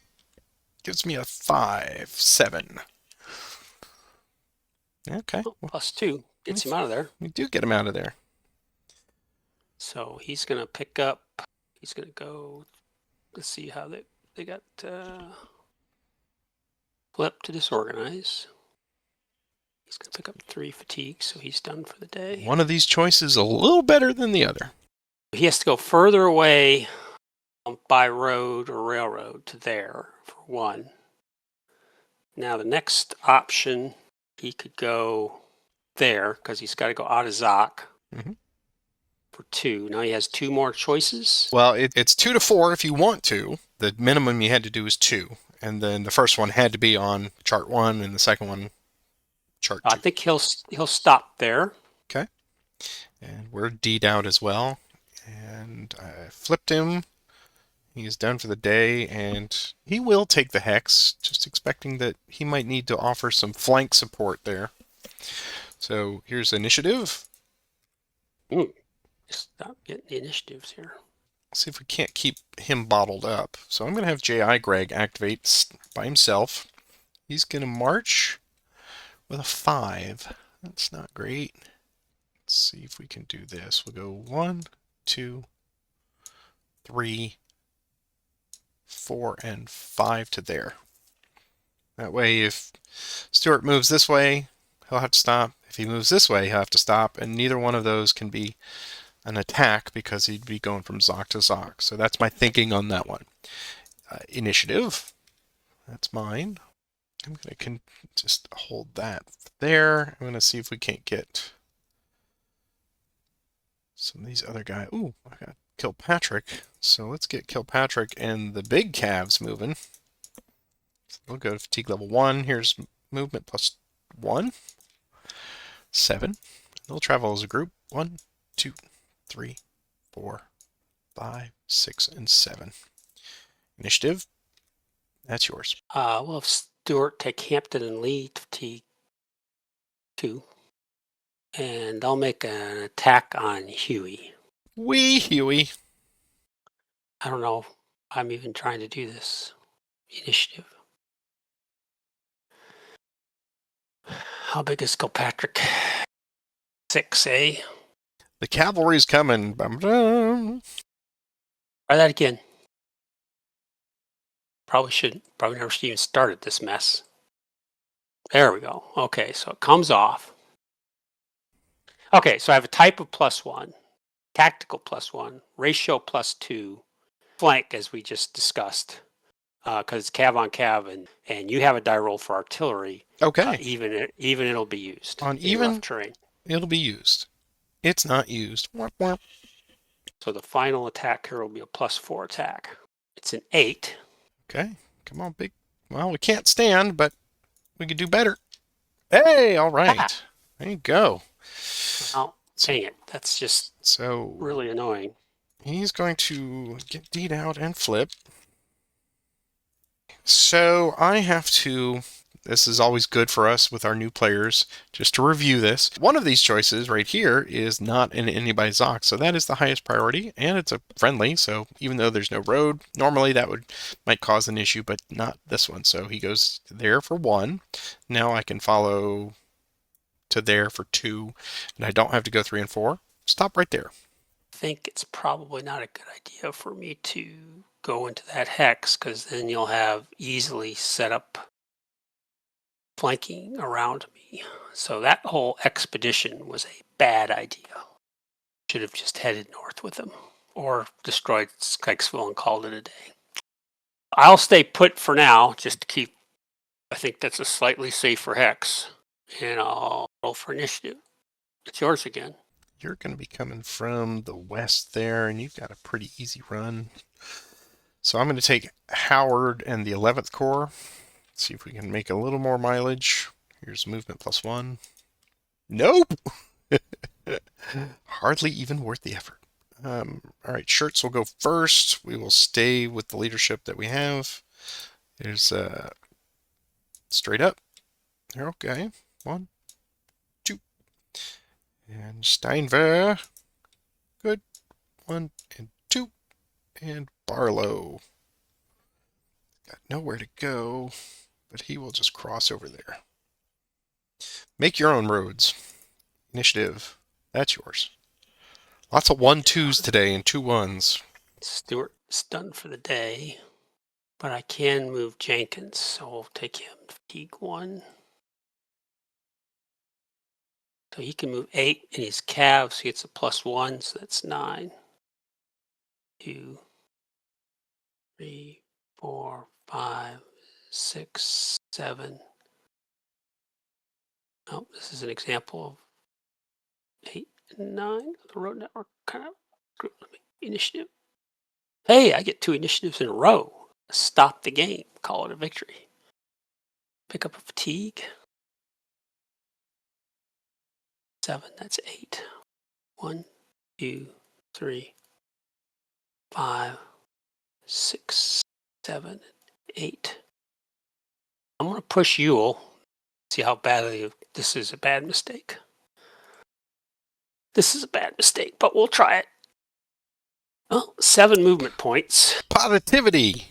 gives me a 5-7. Okay. Oh, +2 gets him out of there. We do get him out of there. So he's going to pick up, he's going to go, let's see how they got flip to disorganize. He's going to pick up 3 fatigue, so he's done for the day. One of these choices a little better than the other. He has to go further away by road or railroad to there for 1. Now the next option, he could go there because he's got to go out of Zoc for 2. Now he has 2 more choices. Well, it's 2 to 4 if you want to. The minimum you had to do is 2. And then the first one had to be on chart 1 and the second one chart 2. I think he'll stop there. Okay. And we're D'd out as well. And I flipped him. He is done for the day, and he will take the hex, just expecting that he might need to offer some flank support there. So here's initiative. Stop getting the initiatives here. Let's see if we can't keep him bottled up. So I'm going to have J.I. Greg activate by himself. He's going to march with a 5. That's not great. Let's see if we can do this. We'll go 1, 2, 3, 4, and 5 to there. That way, if Stuart moves this way, he'll have to stop. If he moves this way, he'll have to stop, and neither one of those can be an attack because he'd be going from Zoc to Zoc. So that's my thinking on that one. Initiative. That's mine. I'm going to just hold that there. I'm going to see if we can't get some of these other guys. Ooh, I got Kilpatrick. So let's get Kilpatrick and the big calves moving. So we'll go to fatigue level 1. Here's movement +1. 7. They'll travel as a group. 1, 2, 3, 4, 5, 6, and 7. Initiative. That's yours. We'll have Stuart take Hampton and Lee to fatigue 2. And I'll make an attack on Huey. Wee Huey. I don't know. I'm even trying to do this. Initiative. How big is Kilpatrick? 6, eh? The cavalry's coming. Bum-dum. Try that again. Probably never even started this mess. There we go. Okay, so it comes off. Okay, so I have a type of +1, tactical +1, ratio +2, flank as we just discussed, because it's cav on cav, and you have a die roll for artillery. Okay. Even it'll be used On in even rough terrain. It'll be used. It's not used. Warp, warp. So the final attack here will be a +4 attack. It's an 8. Okay. Come on, big. Well, we can't stand, but we could do better. Hey, all right. There you go. Well, dang it. That's just So really annoying. he's going to get D'd out and flip. So I have to. This is always good for us with our new players, just to review this. One of these choices right here is not in anybody's Zoc, so that is the highest priority, and it's a friendly, so even though there's no road, normally that might cause an issue, but not this one. So he goes there for 1. Now I can follow to there for 2, and I don't have to go 3 and 4. Stop right there. I think it's probably not a good idea for me to go into that hex, because then you'll have easily set up flanking around me. So that whole expedition was a bad idea. Should have just headed north with them, or destroyed Skykesville and called it a day. I'll stay put for now, just to keep. I think that's a slightly safer hex, and I'll roll for initiative. It's yours again. You're going to be coming from the west there, and you've got a pretty easy run. So I'm going to take Howard and the 11th Corps. See if we can make a little more mileage. Here's movement +1. Nope! Hardly even worth the effort. All right, shirts will go first. We will stay with the leadership that we have. There's straight up. Okay. 1, 2. And Steinwehr. Good. 1 and 2. And Barlow. Got nowhere to go, but he will just cross over there. Make your own roads. Initiative. That's yours. Lots of 1-2s today and 2 1s. Stewart's done for the day, but I can move Jenkins, so we'll take him fatigue 1. So he can move 8 in his calves, so he gets a +1, so that's 9. 2, 3, 4, 5, 6, 7. Oh, this is an example of 8 and 9. The road network kind of initiative. Hey, I get 2 initiatives in a row. Stop the game. Call it a victory. Pick up a fatigue. 7. That's 8. 1, 2, 3, 5, 6, 7, 8. I'm going to push Ewell. See how badly this is a bad mistake. This is a bad mistake, but we'll try it. Oh, 7 movement points. Positivity.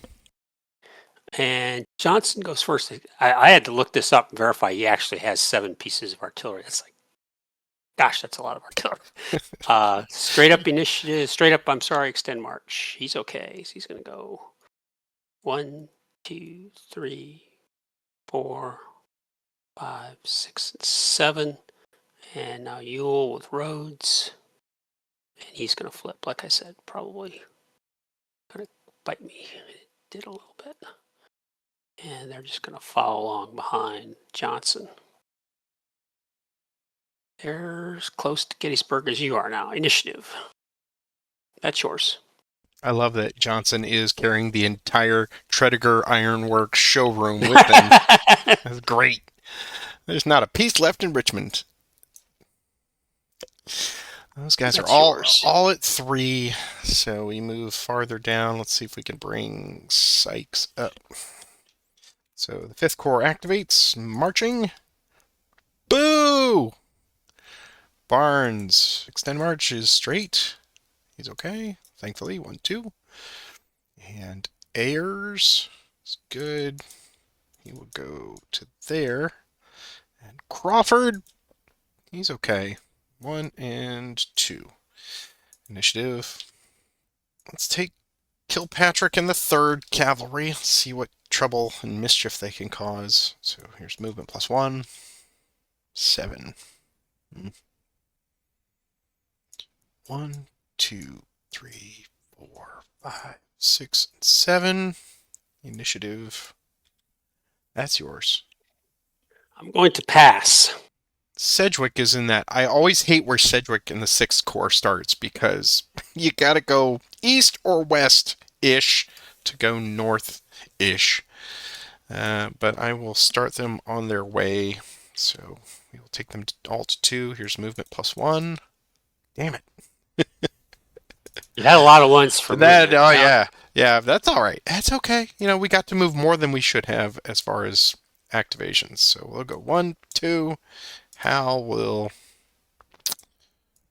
And Johnson goes first. I had to look this up and verify he actually has 7 pieces of artillery. It's like, gosh, that's a lot of artillery. Straight up initiative, extend march. He's okay. So he's going to go 1, 2, 3, 4, 5, 6, and 7. And now Ewell with roads. And he's going to flip, like I said, probably going to bite me. It did a little bit. And they're just going to follow along behind Johnson. They're as close to Gettysburg as you are now. Initiative. That's yours. I love that Johnson is carrying the entire Tredegar Ironworks showroom with him. That's great. There's not a piece left in Richmond. Those guys are all at 3, so we move farther down. Let's see if we can bring Sykes up. So the 5th Corps activates, marching. Boo! Barnes, extend march is straight. He's okay, thankfully. 1, 2. And Ayers is good. He will go to there. And Crawford, he's okay. 1 and 2. Initiative. Let's take Kilpatrick and the 3rd Cavalry. Let's see what trouble and mischief they can cause. So here's movement +1. 7. 1, 2, 3, 4, 5, 6, and 7. Initiative. That's yours. I'm going to pass. Sedgwick is in that. I always hate where Sedgwick in the 6th Corps starts because you gotta go east or west-ish to go north-ish. But I will start them on their way. So we will take them all to 2. Here's movement +1. Damn it. You had a lot of ones for that. movement. Oh, yeah. Yeah, that's all right. That's okay. You know, we got to move more than we should have as far as activations. So we'll go 1, 2. Hal will...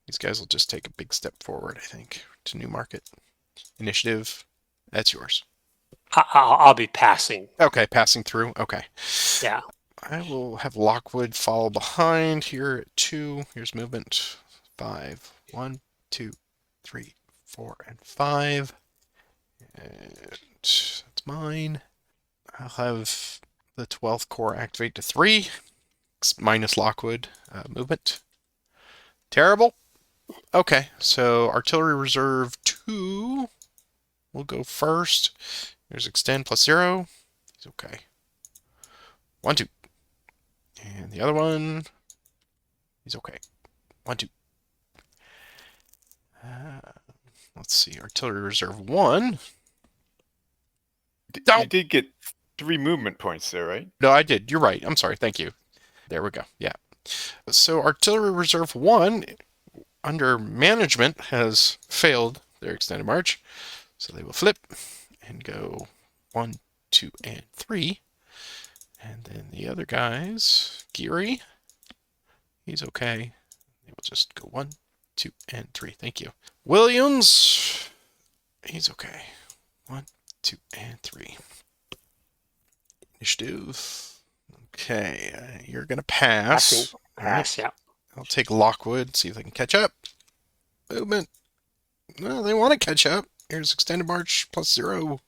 These guys will just take a big step forward, I think, to Newmarket. Initiative. That's yours. I'll be passing. Okay, passing through. Okay. Yeah. I will have Lockwood follow behind here at 2. Here's movement 5. 1, 2, 3, 4, and 5. And that's mine. I'll have the 12th Corps activate to 3. Minus Lockwood movement. Terrible. Okay, so Artillery Reserve 2 will go first. Here's extend +0. He's okay. 1, 2. And the other one, he's okay. 1, 2. Let's see, Artillery Reserve 1. You did get 3 movement points there, right? No, I did. You're right. I'm sorry. Thank you. There we go. Yeah. So Artillery Reserve 1, under management, has failed their extended march. So they will flip and go 1, 2, and 3. And then the other guys, Geary, he's okay. We'll just go 1, 2, and 3. Thank you. Williams, he's okay. 1, 2, and 3. Initiative. Okay, you're gonna pass. All right. Pass, yeah. I'll take Lockwood, see if they can catch up. Movement. Well, they want to catch up. Here's extended march plus 0.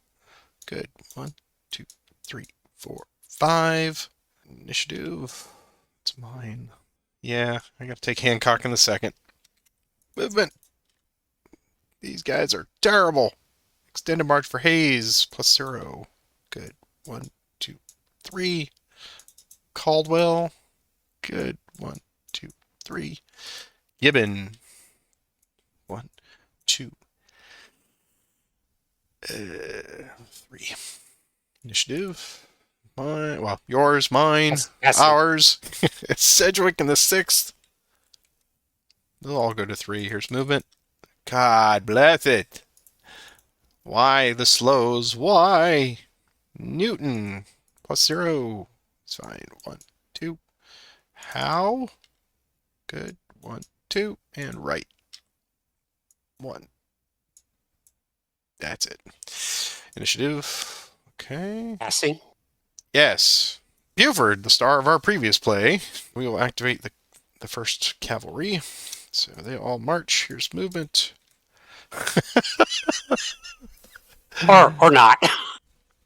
Good. 1, 2, 3, 4, 5. Initiative. It's mine. Yeah, I gotta take Hancock in the second. Movement. These guys are terrible. Extended march for Hayes plus 0. Good. 1, 2, 3. Caldwell. Good. 1, 2, 3. Gibbon. 1, 2, 3. Initiative. Mine. Well, yours, mine, ours. It's Sedgwick in the 6th. They'll all go to 3. Here's movement. God bless it. Why the slows? Why? Newton plus 0. It's fine. 1, 2. How? Good. 1, 2. And right. 1. That's it. Initiative. Okay. Passing. Yes. Buford, the star of our previous play. We will activate the first cavalry. So they all march. Here's movement. Or not.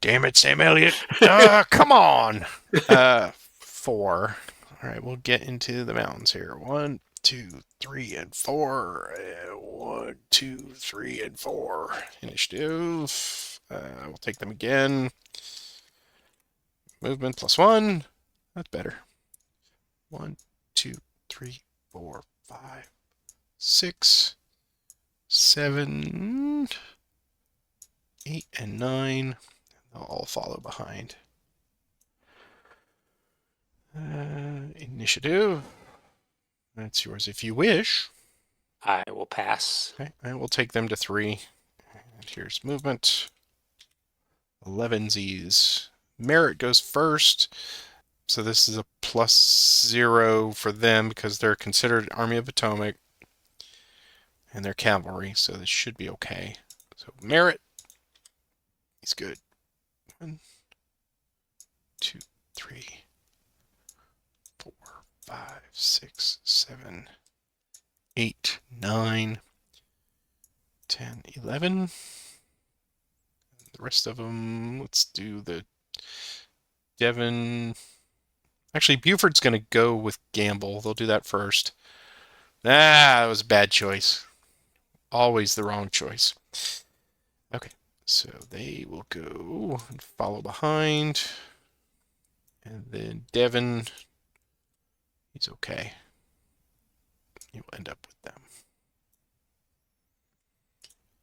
Damn it, Sam Elliott. Come on. 4. All right, we'll get into the mountains here. 1, 2, 3, and 4. 1, 2, 3, and 4. Initiative. We'll take them again. Movement plus 1. That's better. 1, 2, 3, 4, 5, 6, 7, 8, and 9. They'll all follow behind. Initiative. That's yours if you wish. I will pass. Okay, I will take them to 3. And here's movement. 11sies. Merritt goes first. So this is a plus 0 for them because they're considered Army of Potomac. And they're cavalry, so this should be okay. So Merritt, he's good. 1, 2, 3, 4, 5, 6, 7, 8, 9, 10, 11. The rest of them, let's do the Devon. Actually, Buford's going to go with Gamble. They'll do that first. That was a bad choice. Always the wrong choice. Okay, so they will go and follow behind. And then Devon, he's okay. He will end up with them.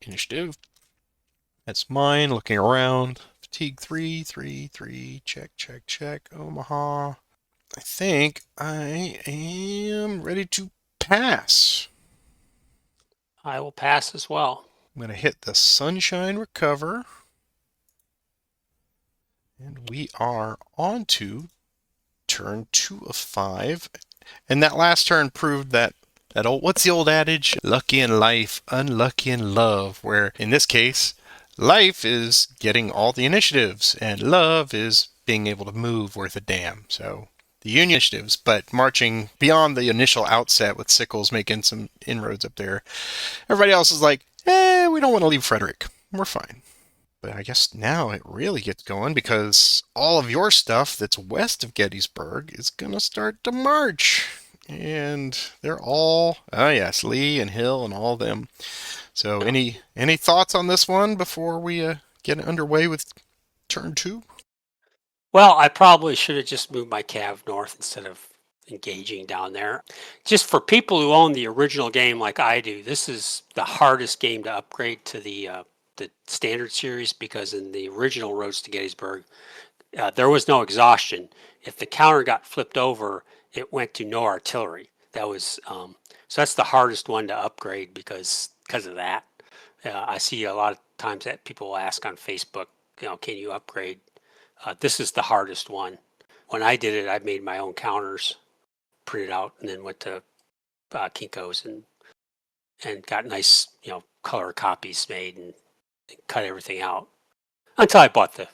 Initiative. That's mine, looking around. Fatigue 3, 3, 3. Check, check, check. Omaha. I think I am ready to pass. I will pass as well. I'm going to hit the Sunshine Recover. And we are on to turn 2 of 5. And that last turn proved that old, what's the old adage? Lucky in life, unlucky in love. Where in this case, life is getting all the initiatives, and love is being able to move worth a damn. So the Union initiatives, but marching beyond the initial outset with Sickles making some inroads up there. Everybody else is like, we don't want to leave Frederick. We're fine. But I guess now it really gets going because all of your stuff that's west of Gettysburg is going to start to march. And they're all, oh yes, Lee and Hill and all of them. So any thoughts on this one before we get underway with turn 2? Well, I probably should have just moved my cav north instead of engaging down there. Just for people who own the original game like I do, this is the hardest game to upgrade to the standard series because in the original Roads to Gettysburg, there was no exhaustion. If the counter got flipped over, it went to no artillery. That was so that's the hardest one to upgrade because of that. I see a lot of times that people ask on Facebook, can you upgrade? This is the hardest one. when I did it, I made my own counters, printed out, and then went to Kinko's and got nice, color copies made and cut everything out until I bought the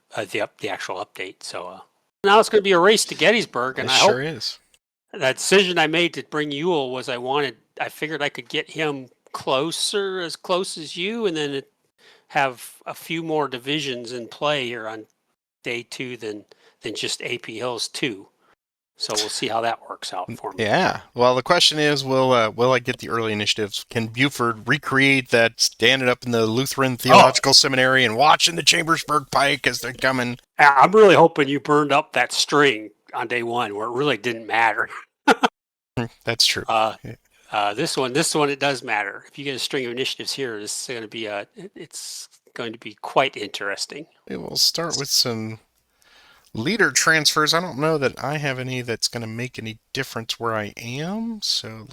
actual update. So now it's going to be a race to Gettysburg, and It I hope sure is. that decision I made to bring Ewell was I figured I could get him as close as you, and then have a few more divisions in play here on day 2 than just AP Hills 2. So we'll see how that works out for me. Yeah. Well, the question is, will I get the early initiatives? Can Buford recreate that standing up in the Lutheran Theological Seminary and watching the Chambersburg Pike as they're coming? I'm really hoping you burned up that string on day 1 where it really didn't matter. That's true. This one, it does matter. If you get a string of initiatives here, this is going to be it's going to be quite interesting. We'll start with some leader transfers. I don't know that I have any that's going to make any difference where I am. So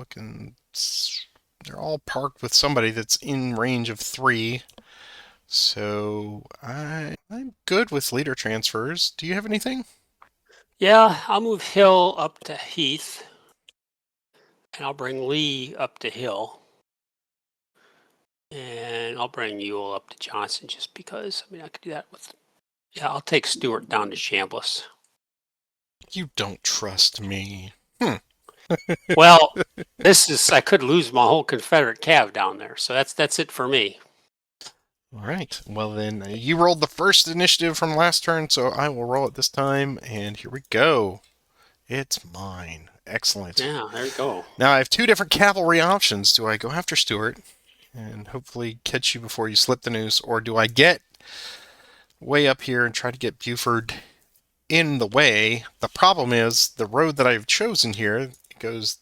they're all parked with somebody that's in range of 3. So I'm good with leader transfers. Do you have anything? Yeah, I'll move Hill up to Heath, and I'll bring Lee up to Hill, and I'll bring Ewell up to Johnson just because. I could do that with. Yeah, I'll take Stewart down to Chambliss. You don't trust me. Well, I could lose my whole Confederate cav down there, so that's it for me. All right. Well, then you rolled the first initiative from last turn, so I will roll it this time, and here we go. It's mine. Excellent. Yeah, there you go. Now I have 2 different cavalry options. Do I go after Stewart and hopefully catch you before you slip the noose, or do I get way up here and try to get Buford in the way? The problem is the road that I've chosen here goes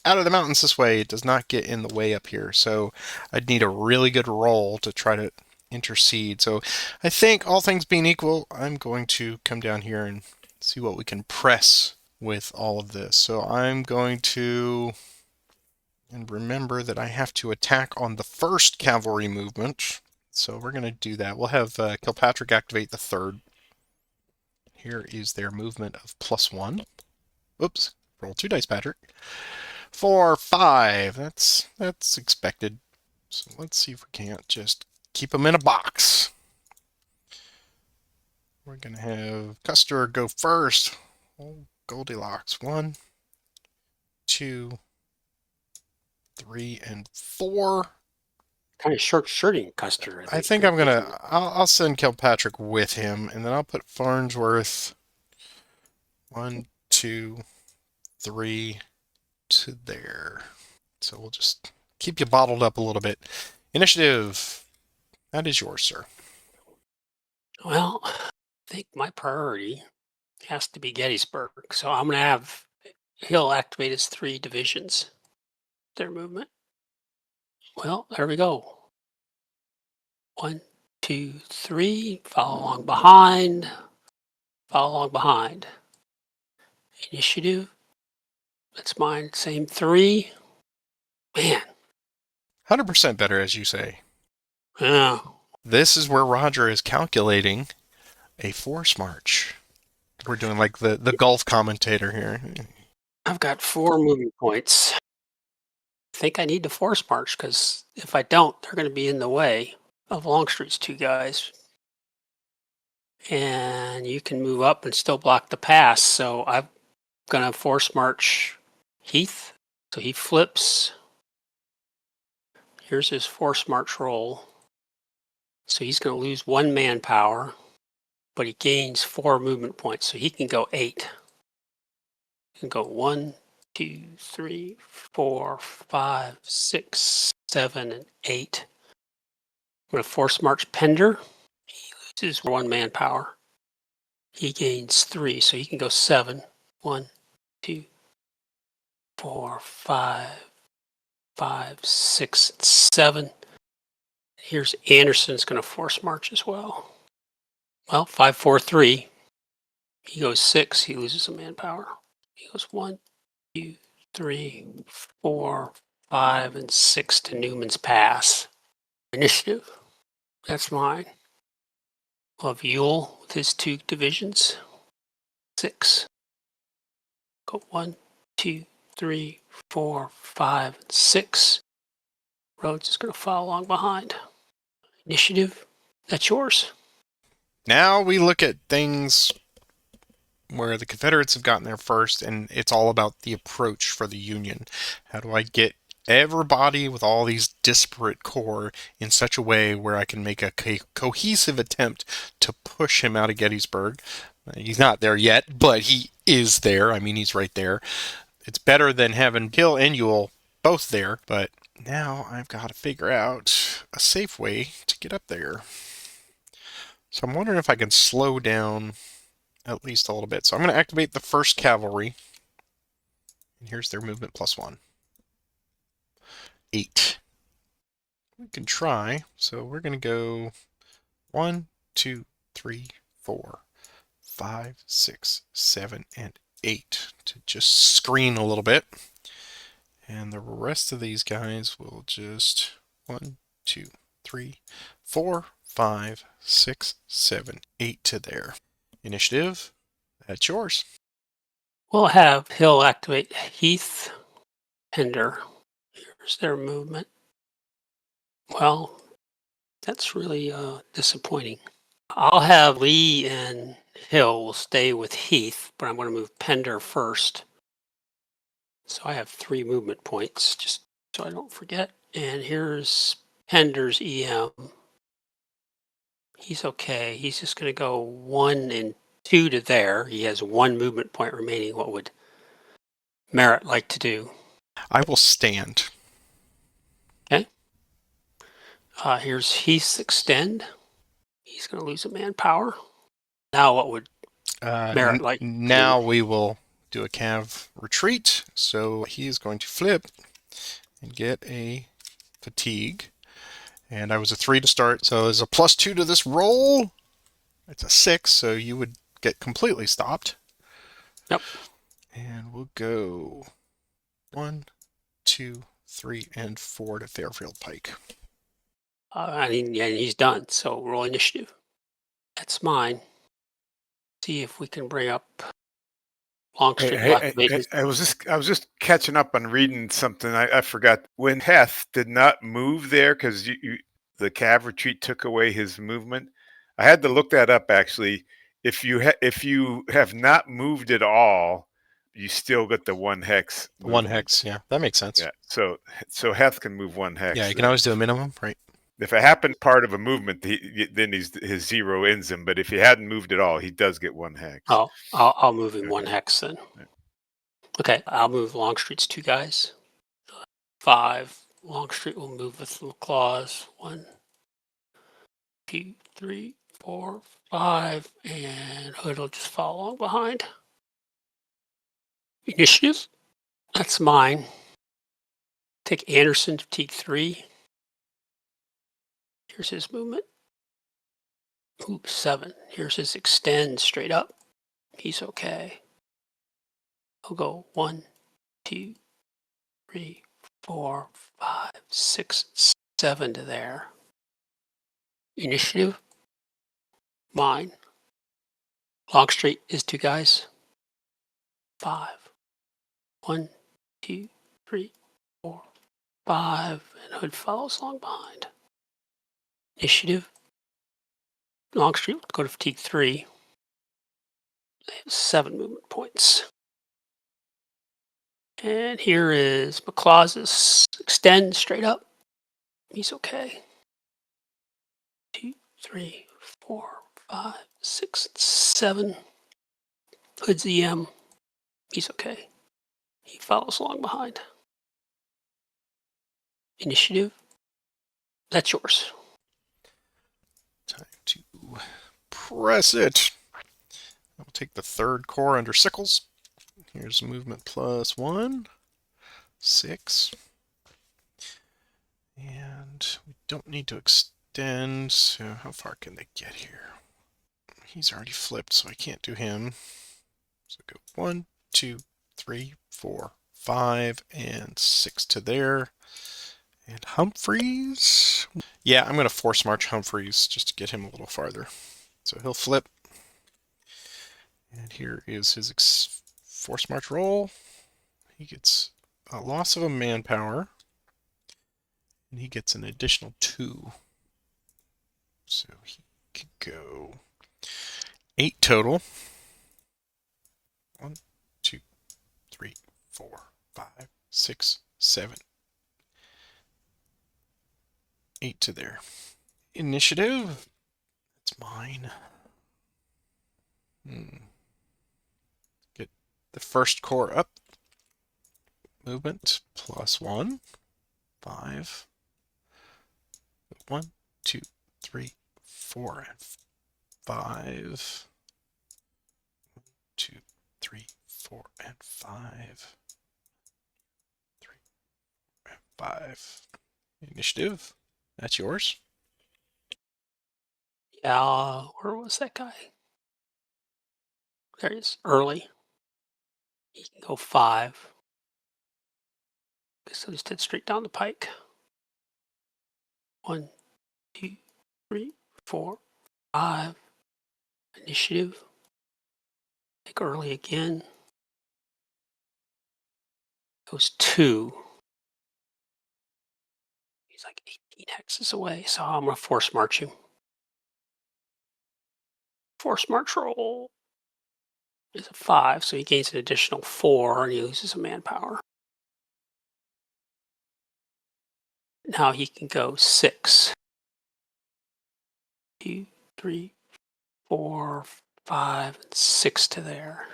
out of the mountains this way. It does not get in the way up here, so I'd need a really good roll to try to intercede. So I think, all things being equal, I'm going to come down here and see what we can press with all of this. So I'm going to, and remember that I have to attack on the first cavalry movement. So we're going to do that. We'll have Kilpatrick activate the 3rd. Here is their movement of +1. Oops, roll 2 dice, Patrick. 4, 5. That's expected. So let's see if we can't just keep them in a box. We're going to have Custer go first. Oh, Goldilocks. 1, 2, 3, and 4. Kind of short-shirting Custer. I think I'm going to... I'll send Kilpatrick with him, and then I'll put Farnsworth 1, 2, 3 to there. So we'll just keep you bottled up a little bit. Initiative. That is yours, sir. Well, I think my priority has to be Gettysburg. So I'm going to have Hill activate his 3 divisions. Their movement. Well, there we go. 1, 2, 3. Follow along behind. Follow along behind. Initiative. That's mine. Same 3. Man. 100% better, as you say. Yeah. This is where Roger is calculating a force march. We're doing like the golf commentator here. I've got 4 moving points. I think I need to force march because if I don't, they're going to be in the way of Longstreet's 2 guys. And you can move up and still block the pass. So I'm going to force march Heath. So he flips. Here's his force march roll. So he's going to lose 1 manpower, but he gains 4 movement points. So he can go 8. He can go 1, 2, 3, 4, 5, 6, 7, and 8. I'm going to force march Pender. He loses 1 manpower. He gains 3, so he can go 7. 1, 2, 4, 5, 6, 7. Here's Anderson's going to force march as well. Well, 5, 4, 3. He goes 6. He loses a manpower. He goes 1, 2, 3, 4, 5, and 6 to Newman's Pass. Initiative. That's mine. We'll have Ewell with his 2 divisions. 6. Go 1, 2, 3, 4, 5, 6. Rhodes is going to follow along behind. Initiative, that's yours. Now we look at things where the Confederates have gotten there first, and it's all about the approach for the Union. How do I get everybody with all these disparate corps in such a way where I can make a cohesive attempt to push him out of Gettysburg? He's not there yet, but he is there. I mean, he's right there. It's better than having Hill and Ewell both there, but now I've got to figure out a safe way to get up there. So I'm wondering if I can slow down at least a little bit. So I'm going to activate the 1st Cavalry. And here's their movement +1. 8. We can try. So we're going to go 1, 2, 3, 4, 5, 6, 7, and 8 to just screen a little bit. And the rest of these guys will just 1, 2, 3, 4, 5, 6, 7, 8 to there. Initiative, that's yours. We'll have Hill activate Heath, Pender. Here's their movement. Well, that's really disappointing. I'll have Lee and Hill will stay with Heath, but I'm going to move Pender first. So I have 3 movement points, just so I don't forget. And here's Pender's EM. He's okay. He's just going to go 1 and 2 to there. He has 1 movement point remaining. What would Merritt like to do? I will stand. Okay. Here's Heath's extend. He's going to lose a manpower. Now what would Merritt like to do? Now we will do a cav retreat. So he is going to flip and get a fatigue. And I was a 3 to start, so there's a +2 to this roll. It's a 6, so you would get completely stopped. Yep. And we'll go 1, 2, 3, and 4 to Fairfield Pike. And he's done. So roll initiative. That's mine. See if we can bring up Longstreet. I was just catching up on reading something. I forgot when Heth did not move there because the cav retreat took away his movement. I had to look that up actually. If you have not moved at all, you still get the 1 hex. Movement. 1 hex, yeah, that makes sense. Yeah, so Heth can move 1 hex. Yeah, you can always do a minimum, right? If it happened part of a movement, then his 0 ends him. But if he hadn't moved at all, he does get 1 hex. Oh, I'll move him 1 hex then. Okay, I'll move Longstreet's 2 guys. 5. Longstreet will move with little claws. 1, 2, 3, 4, 5, and Hood will just follow along behind. Initiative. That's mine. Take Anderson to fatigue 3. Here's his movement. Ooh, 7. Here's his extend straight up. He's okay. I'll go 1, 2, 3, 4, 5, 6, 7 to there. Initiative. Mine. Longstreet is 2 guys. 5. 1, 2, 3, 4, 5, and Hood follows along behind. Initiative. Longstreet will go to fatigue 3. They have 7 movement points. And here is McClaws's extend straight up. He's okay. 2, 3, 4, 5, 6, 7. Hood's EM. He's okay. He follows along behind. Initiative. That's yours. Time to press it. I'll take the 3rd Corps under Sickles. Here's movement +1. 6. And we don't need to extend, so how far can they get here? He's already flipped, so I can't do him. So go 1, 2, 3, 4, 5, and 6 to there. And Humphreys. Yeah, I'm going to force march Humphreys just to get him a little farther. So he'll flip. And here is his force march roll. He gets a loss of a manpower, and he gets an additional 2. So he could go 8 total. 1, 2, 3, 4, 5, 6, 7, 8 to there. Initiative. That's mine. Get the first corps up. Movement +1. 5. 1, 2, 3, 4, and 5. 2, 3, 4, and 5. 3, and 5. Initiative. That's yours. Yeah, where was that guy? There he is, early. He can go 5. So he's dead straight down the pike. 1, 2, 3, 4, 5. Initiative. Take early again. Goes 2. He's like 18 hexes away, so I'm gonna force march him. Force march roll is a 5, so he gains an additional 4 and he loses a manpower. Now he can go 6. 2, 3, 4, 5, and 6 to there.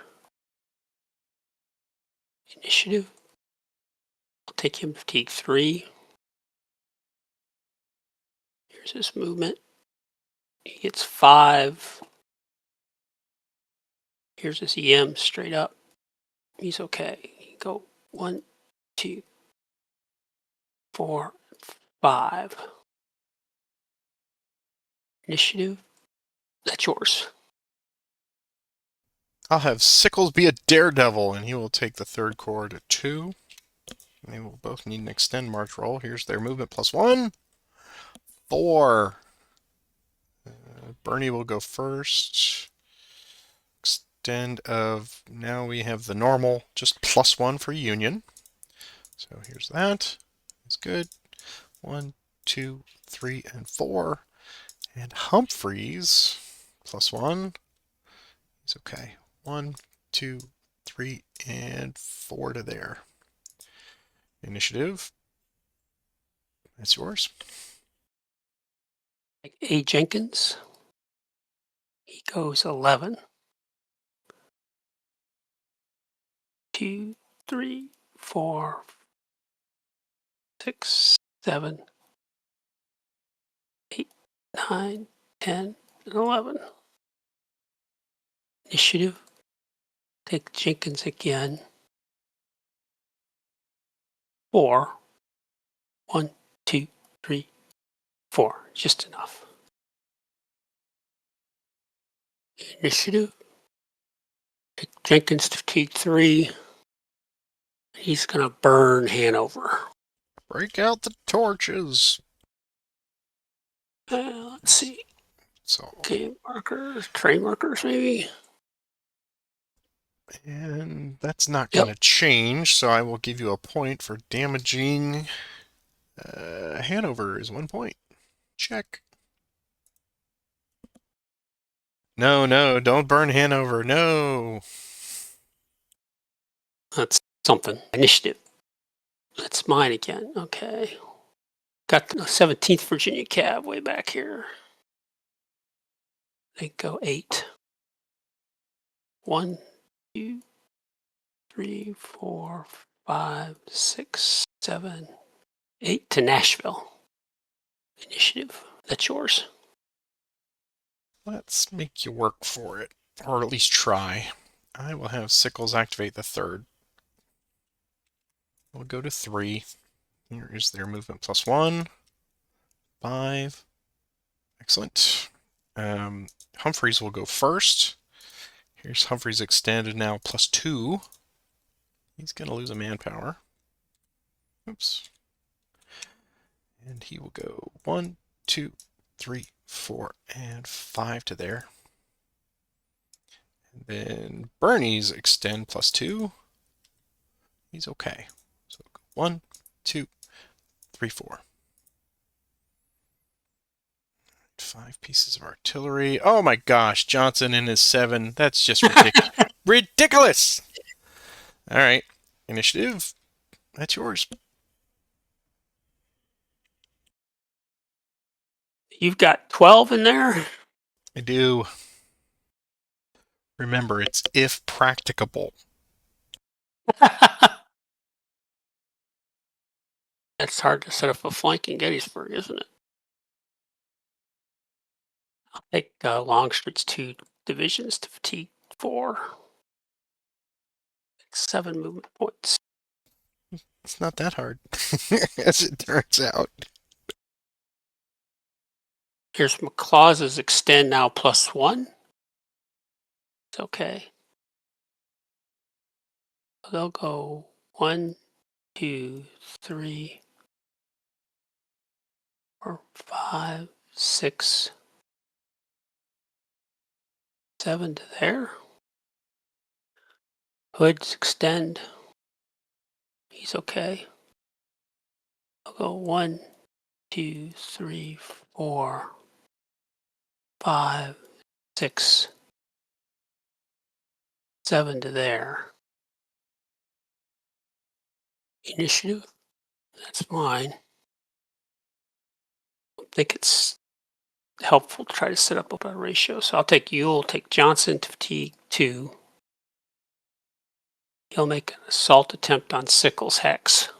Initiative. I'll take him fatigue 3. Here's his movement. He gets 5. Here's his EM straight up. He's okay. He can go 1, 2, 4, 5. Initiative. That's yours. I'll have Sickles be a daredevil, and he will take the third corps to 2. And they will both need an extend march roll. Here's their movement +1. 4. Bernie will go first. Extend of, now we have the normal, just +1 for Union. So here's that. It's good. 1, 2, 3, and 4. And Humphreys, +1. He's okay. 1, 2, 3, and 4 to there. Initiative. That's yours. A. Jenkins. He goes 11. 2, 3, 4, 6, 7, 8, 9, 10, and 11. Initiative. Take Jenkins again. 4. 1, 2, 3, 4. Just enough. Initiative. Take Jenkins to T3. He's going to burn Hanover. Break out the torches. Let's see. So, Okay, markers, train markers, maybe. and that's not going to change, so I will give you a point for damaging Hanover is 1 point. Check. No, don't burn Hanover. No. That's something. Initiative. That's mine again. Okay. Got the 17th Virginia Cav way back here. They go 8. 1, 2, 3, 4, 5, 6, 7, 8 to Nashville. Initiative. That's yours. Let's make you work for it, or at least try. I will have Sickles activate the third. We'll go to 3. Here is their movement +1. 5. Excellent. Humphreys will go first. Here's Humphreys extended now +2. He's going to lose a manpower. Oops. And he will go 1, 2, 3, 4, and 5 to there. And Then Bernie's extend +2. He's okay. So 1, 2, 3, 4. 5 pieces of artillery. Oh my gosh, Johnson in his 7. That's just ridiculous. Ridiculous! All right, initiative. That's yours. You've got 12 in there? I do. Remember, it's if practicable. That's hard to set up a flank in Gettysburg, isn't it? I'll take Longstreet's 2 divisions to fatigue 4. 7 movement points. It's not that hard, as it turns out. Here's McLaws's extend now +1. It's okay. They'll go 1, 2, 3, 4, 5, 6, 7 to there. Hood's extend. He's okay. I'll go 1, 2, 3, 4, 5, 6, 7 to there. Initiative. That's mine. I think it's helpful to try to set up a ratio. So I'll take Ewell, take Johnson to fatigue 2. He'll make an assault attempt on Sickles' hex.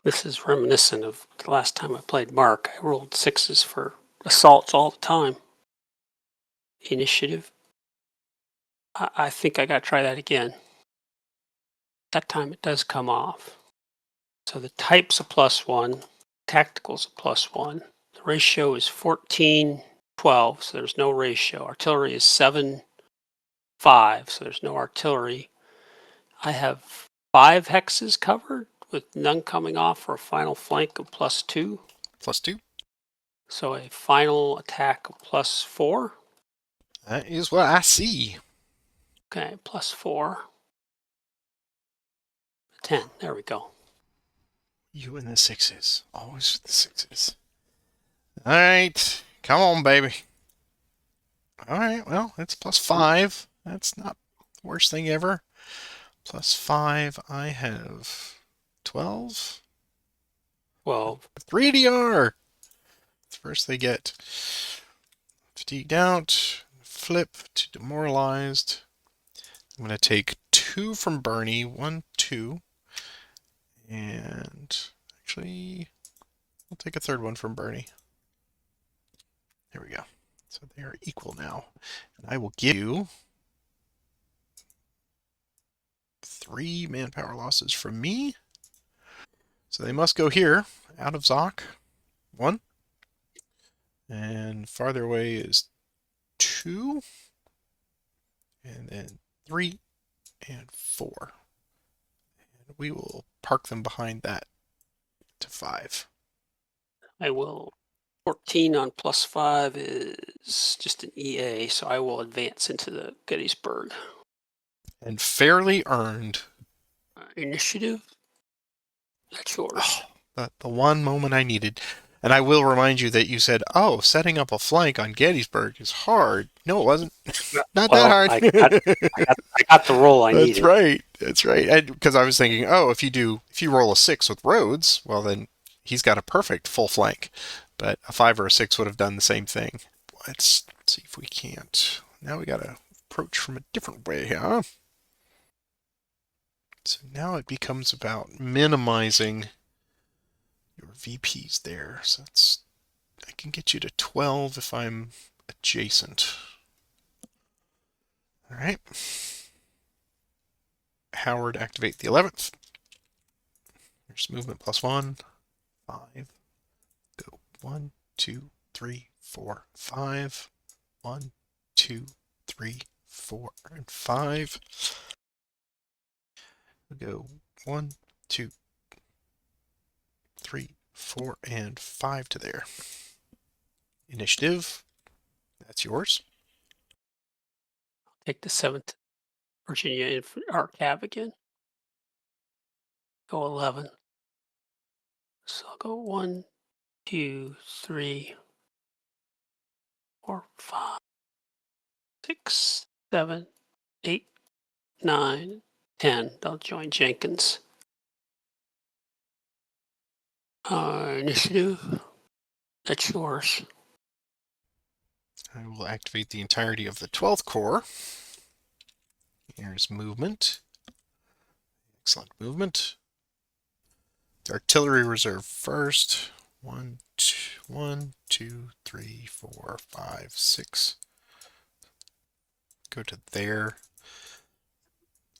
This is reminiscent of the last time I played Mark. I rolled 6s for assaults all the time. Initiative. I think I got to try that again. That time it does come off. So the type's a +1, tactical's a +1. The ratio is 14, 12, so there's no ratio. Artillery is 7, 5, so there's no artillery. I have 5 hexes covered with none coming off for a final flank of +2. +2. So a final attack of +4. That is what I see. Okay, +4. 10. There we go. You and the 6s. Always with the 6s. All right. Come on, baby. All right. Well, it's +5. That's not the worst thing ever. +5. I have 12. Well, 3 DR. First they get fatigued out. Flip to demoralized. I'm going to take 2 from Bernie. 1, 2. And actually, I'll take a third one from Bernie. There we go. So they are equal now. And I will give you 3 manpower losses from me. So they must go here, out of Zoc. 1. And farther away is 2. And then 3 and 4. And we will park them behind that to 5. I will. 14 on +5 is just an EA, so I will advance into the Gettysburg. And fairly earned. Initiative. That's yours. Oh, the one moment I needed. And I will remind you that you said, oh, setting up a flank on Gettysburg is hard. No, it wasn't. Not Well, that hard. I got the roll I needed. That's right. That's right. Because I was thinking, oh, if you roll a 6 with Rhodes, well, then he's got a perfect full flank. But a 5 or a 6 would have done the same thing. Let's see if we can't. Now we got to approach from a different way, huh? So now it becomes about minimizing your VPs there. So I can get you to 12 if I'm adjacent. All right. Howard, activate the 11th. Here's movement +1. 5. Go 1, 2, 3, 4, 5. 1, 2, 3, 4, and 5. We'll go 1, 2, 3, 4, and 5 to there. Initiative. That's yours. take the 7th Virginia Art Cav again. Go 11. So I'll go 1, 2, 3, 4, 5, 6, 7, 8, 9, 10. They'll join Jenkins. Initiative. That's yours. I will activate the entirety of the 12th Corps. Here's movement. Excellent movement. The artillery reserve first. 1, 2, 3, 4, 5, 6. Go to there.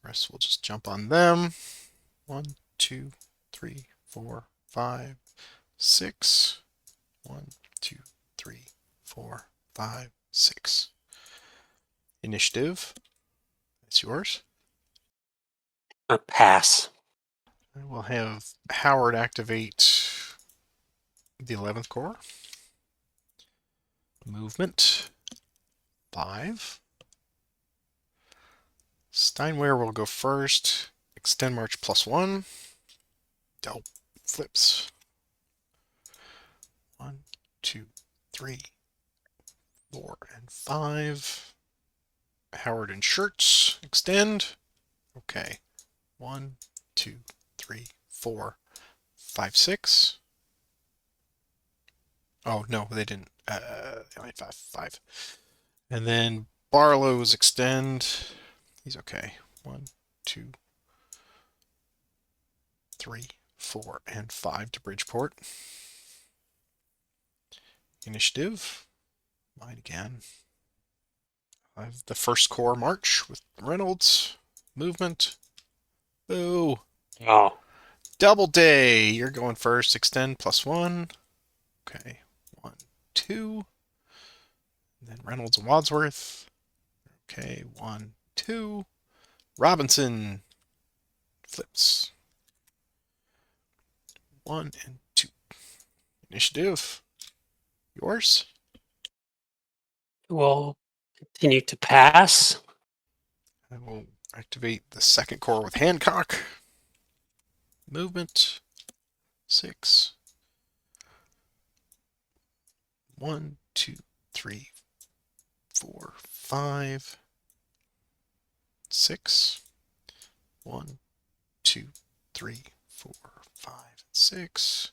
The rest will just jump on them. 1, 2, 3, 4, 5, 6. 1, 2, 3, 4, 5, 6. Initiative. It's yours. Pass. I will have Howard activate the 11th Corps. Movement. 5. Steinway will go first. Extend march +1. Dope. Flips. 1, 2, 3, 4, and 5. Howard and Shirts. Extend. Okay. 1, 2, 3, 4, 5, 6. Oh, no, they didn't. Only 5. And then Barlow's extend. He's okay. 1, 2, 3, 4, and 5 to Bridgeport. Initiative. Mine again. I have the 1st Corps march with Reynolds. Movement. Boo. Oh. Doubleday. You're going first. Extend +1. Okay. 1, 2. And then Reynolds and Wadsworth. Okay. 1, 2. Robinson. Flips. 1 and 2. Initiative. Yours. We'll continue to pass. I will activate the 2nd Corps with Hancock. Movement. 6. 1, 2, 3, 4, 5, 6. 1, 2, 3, 4, 5, 6.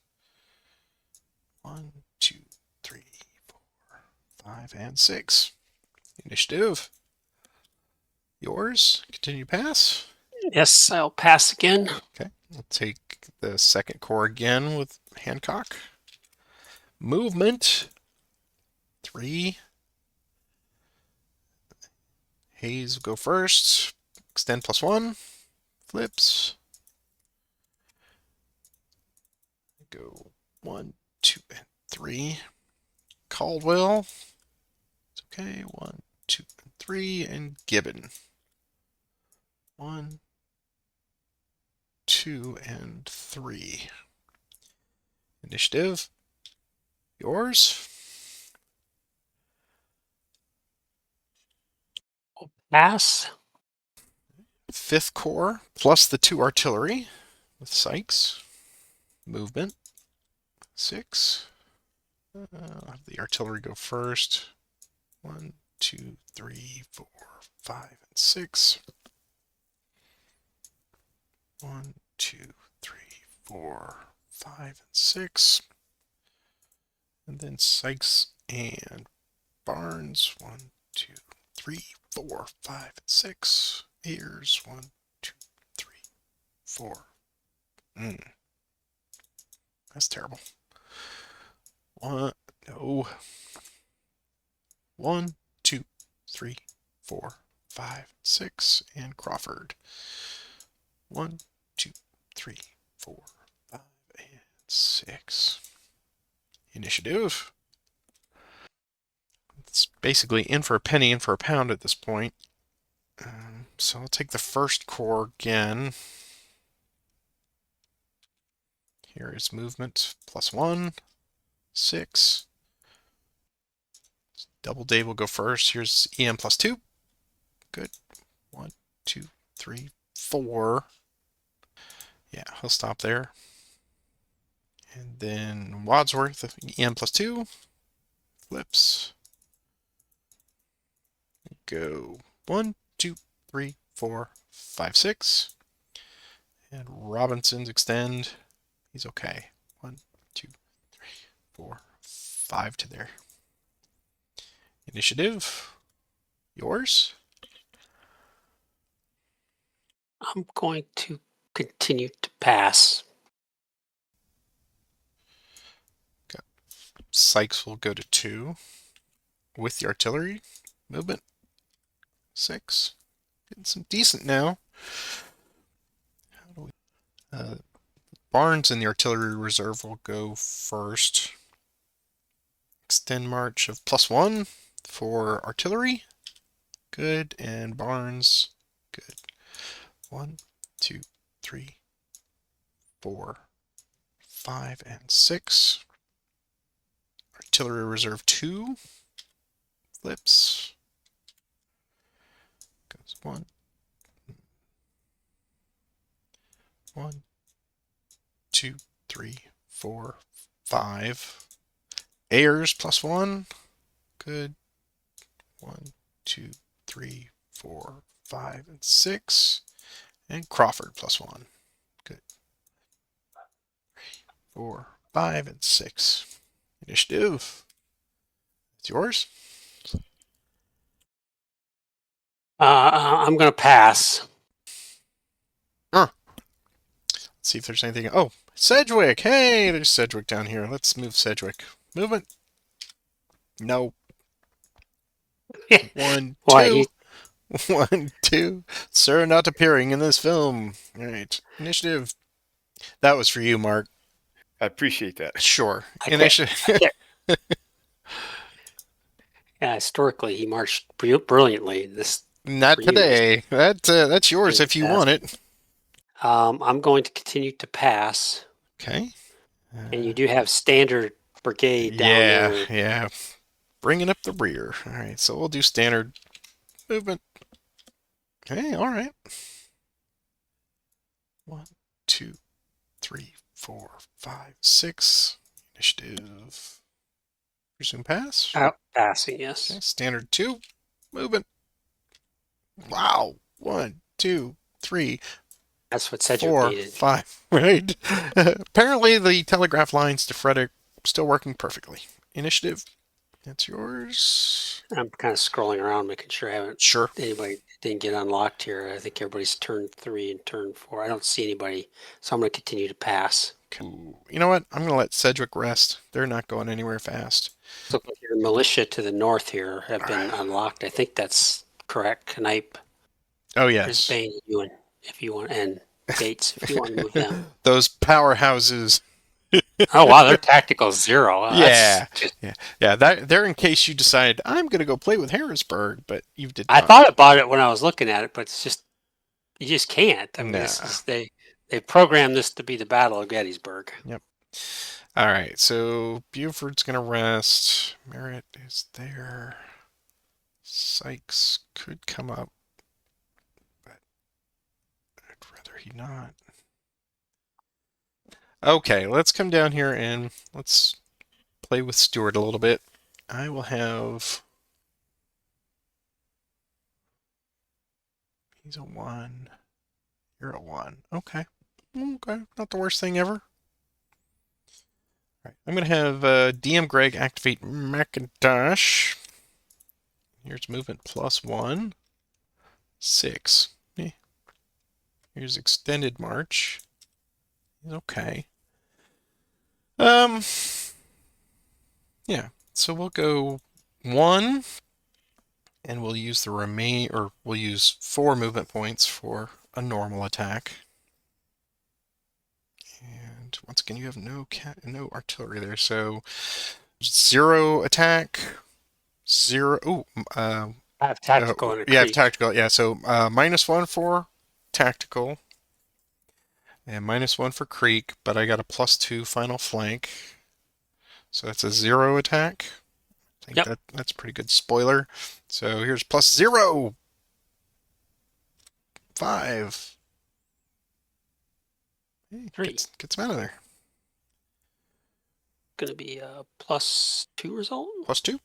1, 2, 3, 4, 5, and 6. Initiative. Yours. Continue pass. Yes, I'll pass again. Okay. We'll take the 2nd Corps again with Hancock. Movement. 3. Hayes will go first. Extend +1. Flips. Go 1, 2, and 3. Caldwell. It's okay. 1, 2, and 3. And Gibbon. 1, 2, and 3. Initiative. Yours. We'll pass. 5th Corps plus the 2 artillery with Sykes. Movement. 6. I'll have the artillery go first. 1, 2, 3, 4, 5, and 6. 1, 2, 3, 4, 5, and 6. And then Sykes and Barnes. 1, 2, 3, 4, 5, and 6. Here's 1, 2, 3, 4. That's terrible. No. 1, 2, 3, 4, 5, 6, and Crawford. 1, 2, 3, 4, 5, and 6. Initiative. It's basically in for a penny, in for a pound at this point. So I'll take the 1st Corps again. Here is movement +1, 6. Doubleday will go first. Here's EM +2. Good. 1, 2, 3, 4. Yeah, he'll stop there. And then Wadsworth, EM plus 2. Flips. Go 1, 2, 3, 4, 5, 6. And Robinson's extend. He's okay. 1, 2, 3, 4, 5 to there. Initiative. Yours? I'm going to continue to pass. Sykes will go to 2 with the artillery. Movement 6. Getting some decent now. How do we? Barnes and the artillery reserve will go first. Extend march of +1 for artillery. Good. And Barnes. Good. 1, 2, 3, 4, 5, and 6. Artillery reserve 2. Flips. Goes 1. 1, 2, 3, 4, 5. Ayers +1. Good. 1, 2, 3, 4, 5, and 6. And Crawford +1. Good. 3, 4, 5, and 6. Initiative. It's yours. I'm going to pass. Let's see if there's anything. Oh, Sedgwick. Hey, there's Sedgwick down here. Let's move Sedgwick. Movement. No. 1, 2. 1, 2. Sir, not appearing in this film. All right. Initiative. That was for you, Mark. I appreciate that. Sure. Initiative. Yeah, historically, he marched brilliantly. This Not today. That's yours if you want it. I'm going to continue to pass. Okay. And you do have standard brigade down there. Yeah. Bringing up the rear. All right, so we'll do standard movement. Okay, all right. 1, 2, 3, 4, 5, 6. Initiative. Resume pass. Passing, yes. Okay, standard 2. Movement. Wow. 1, 2, 3. That's what Sedgwick 4, needed. 5. Right. Apparently, the telegraph lines to Frederick still working perfectly. Initiative. That's yours. I'm kind of scrolling around, making sure I haven't. Sure. Anybody didn't get unlocked here. I think everybody's turn 3 and turn 4. I don't see anybody, so I'm going to continue to pass. Okay. You know what? I'm going to let Sedgwick rest. They're not going anywhere fast. Look like your militia to the north here have been unlocked. I think that's correct. Knipe. Oh, yes. There's Bain, if you want, and Gates, if you want to move them. Those powerhouses. Oh, wow, they're tactical 0. Yeah. They're in case you decide, I'm going to go play with Harrisburg, but you did not. I thought about it when I was looking at it, but it's just, you just can't. I mean, they programmed this to be the Battle of Gettysburg. Yep. All right, so Buford's going to rest. Merritt is there. Sykes could come up, but I'd rather he not. Okay, let's come down here and let's play with Stuart a little bit. I will have... He's a 1. You're a 1. Okay. Okay, not the worst thing ever. All right, I'm going to have DM Greg activate Macintosh. Here's movement +1. 6. Here's extended march. Okay. Yeah, so we'll go 1, and we'll use we'll use 4 movement points for a normal attack. And once again, you have no artillery there, so 0 attack, 0. Oh, I have tactical and a yeah, creek. tactical. Yeah, so -1 for tactical. And -1 for creek, but I got a +2 final flank. So that's a 0 attack. I think that's pretty good spoiler. So here's +0. 5. Hey, 3. get some out of there. Going to be a +2 result. +2. Going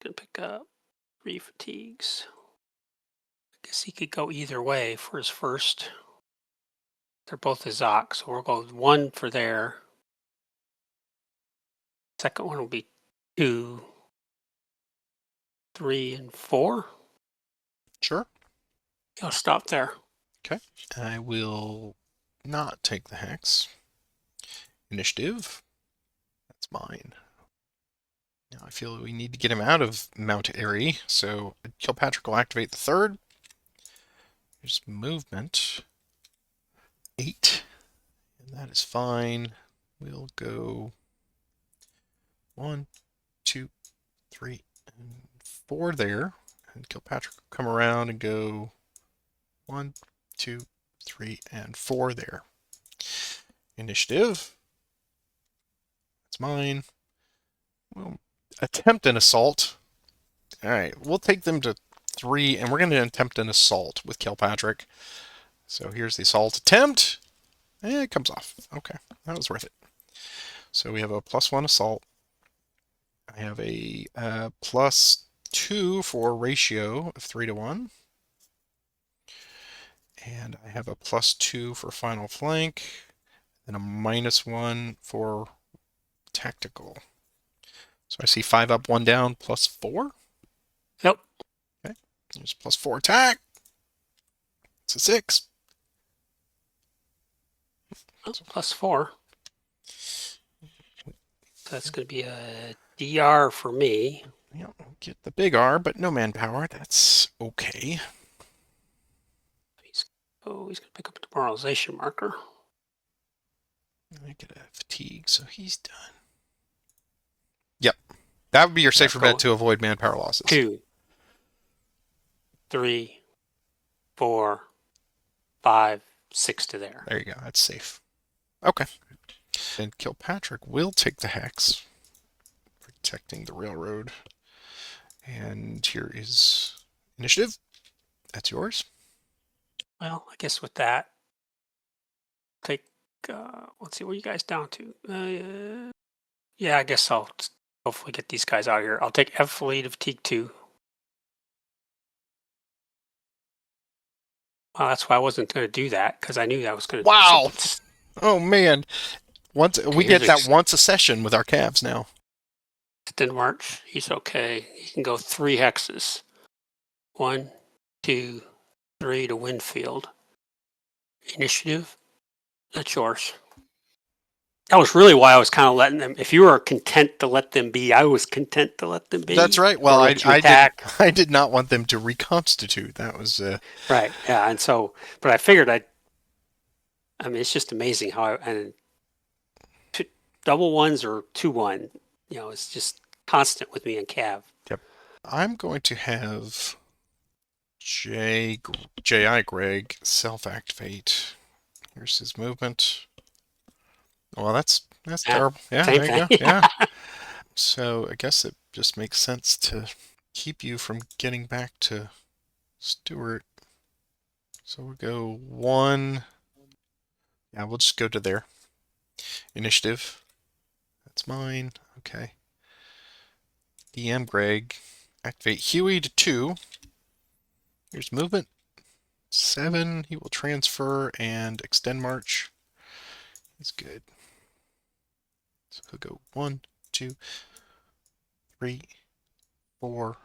to pick up 3 fatigues. I guess he could go either way for his first. They're both his ox, so we'll go 1 for there. Second one will be 2, 3, and 4. Sure. I'll stop there. Okay. I will not take the hex. Initiative. That's mine. Now I feel we need to get him out of Mount Airy, so Kilpatrick will activate the 3rd. There's movement. 8. And that is fine. We'll go 1, 2, 3, and 4 there. And Kilpatrick will come around and go 1, 2, 3, and 4 there. Initiative. That's mine. We'll attempt an assault. All right, we'll take them to 3, and we're going to attempt an assault with Kilpatrick. So here's the assault attempt. It comes off. Okay, that was worth it. So we have a +1 assault. I have a +2 for ratio of 3 to 1. And I have a +2 for final flank. And a -1 for tactical. So I see 5 up, 1 down, +4. Yep. Okay. There's +4 attack. It's a 6. Oh, +4. So that's going to be a DR for me. Yep, get the big R, but no manpower. That's okay. He's going to pick up a demoralization marker. I get a fatigue, so he's done. Yep. That would be your safer bet to avoid manpower losses. 2, 3, 4, 5, 6 to there. There you go. That's safe. Okay. And Kilpatrick will take the hex, protecting the railroad. And here is initiative. That's yours. Well, I guess with that, take, let's see, what are you guys down to? Yeah, I guess I'll hopefully get these guys out of here. I'll take F lead of fatigue 2. Well, that's why I wasn't going to do that, because I knew that was going to. Wow! Oh man! We get that once a session with our calves now. It didn't work. He's okay. He can go 3 hexes. 1, 2, 3 to Winfield. Initiative. That's yours. That was really why I was kind of letting them. If you were content to let them be, I was content to let them be. That's right. Well, I did not want them to reconstitute. That was right. Yeah, and so, but I figured I mean, it's just amazing how double 1s or 2-1. You know, it's just constant with me in Cav. Yep. I'm going to have GII Greg self-activate. Here's his movement. Well, that's terrible. Yeah, Same there you thing. go. Yeah. So I guess it just makes sense to keep you from getting back to Stewart. So we'll go 1. Yeah, we'll just go to there. Initiative. That's mine. Okay. DM Greg. Activate Huey to 2. Here's movement. 7. He will transfer and extend march. He's good. So he'll go 1, 2, 3, 4,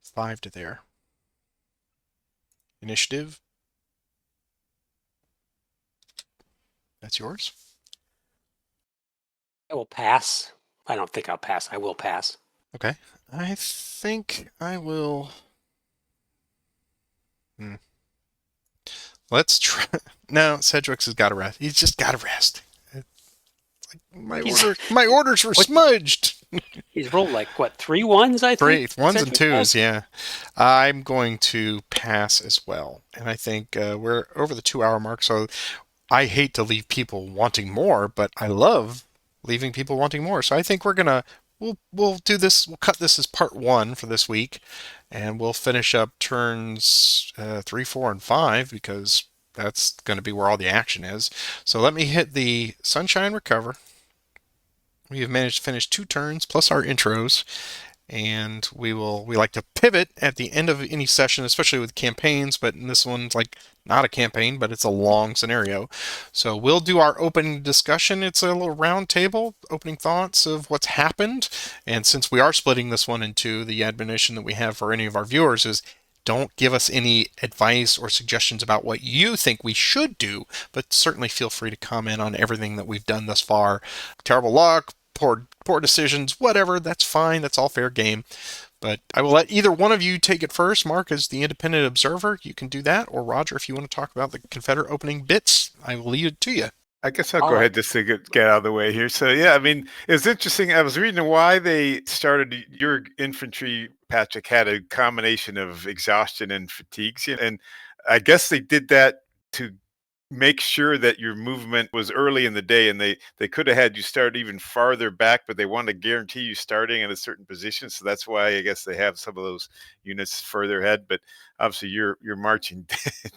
5 to there. Initiative. That's yours. I will pass. I don't think I'll pass. I will pass. Okay. I think I will. Let's try. No, Cedric's has got to rest. He's just got to rest. It's like my orders were smudged. He's rolled like what, 3 1s? I think 3 1s and 2s. Yeah, I'm going to pass as well, and I think we're over the 2-hour mark. So I hate to leave people wanting more, but I love leaving people wanting more. So I think we're gonna we'll do this. We'll cut this as part 1 for this week, and we'll finish up turns 3, 4, and 5 because that's going to be where all the action is. So let me hit the Sunshine Recover. We have managed to finish 2 turns plus our intros, and we like to pivot at the end of any session, especially with campaigns, but in this one's like not a campaign, but it's a long scenario. So we'll do our opening discussion. It's a little round table, opening thoughts of what's happened. And since we are splitting this one in 2, the admonition that we have for any of our viewers is don't give us any advice or suggestions about what you think we should do, but certainly feel free to comment on everything that we've done thus far. Terrible luck, poor decisions, whatever, that's fine. That's all fair game. But I will let either one of you take it first. Mark, as the independent observer, you can do that. Or Roger, if you want to talk about the Confederate opening bits, I will leave it to you. I guess I'll go ahead just to get out of the way here. So, yeah, I mean, it's interesting. I was reading why they started your infantry, Patrick, had a combination of exhaustion and fatigues. And I guess they did that to make sure that your movement was early in the day, and they could have had you start even farther back, but they wanted to guarantee you starting in a certain position. So that's why I guess they have some of those units further ahead. But obviously your marching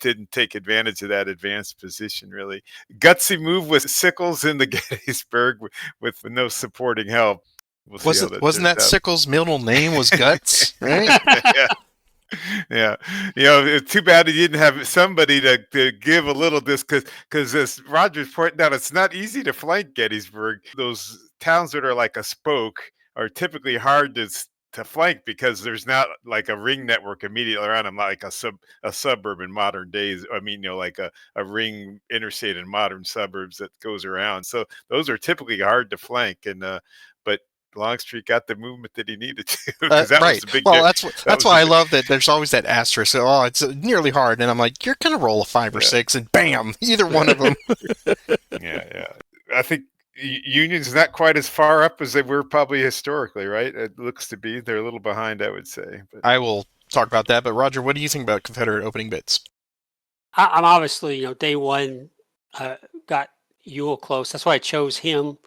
didn't take advantage of that advanced position really. Gutsy move with Sickles in the Gettysburg with no supporting help. We'll wasn't that Sickles' middle name was Guts, right? Yeah. Yeah, it's too bad he didn't have somebody to give a little because as Roger's pointing out, it's not easy to flank Gettysburg. Those towns that are like a spoke are typically hard to flank because there's not like a ring network immediately around them, like a suburb in modern days. I mean, like a ring interstate in modern suburbs that goes around. So those are typically hard to flank, and but Longstreet got the movement that he needed to. That right. Was the big well, that's why I love that there's always that asterisk. Oh, it's nearly hard. And I'm like, you're going to roll a 5 or 6 and bam, either one of them. Yeah. I think Union's not quite as far up as they were probably historically, right? It looks to be. They're a little behind, I would say. But I will talk about that. But Roger, what do you think about Confederate opening bits? I'm obviously, day 1 got Ewell close. That's why I chose him.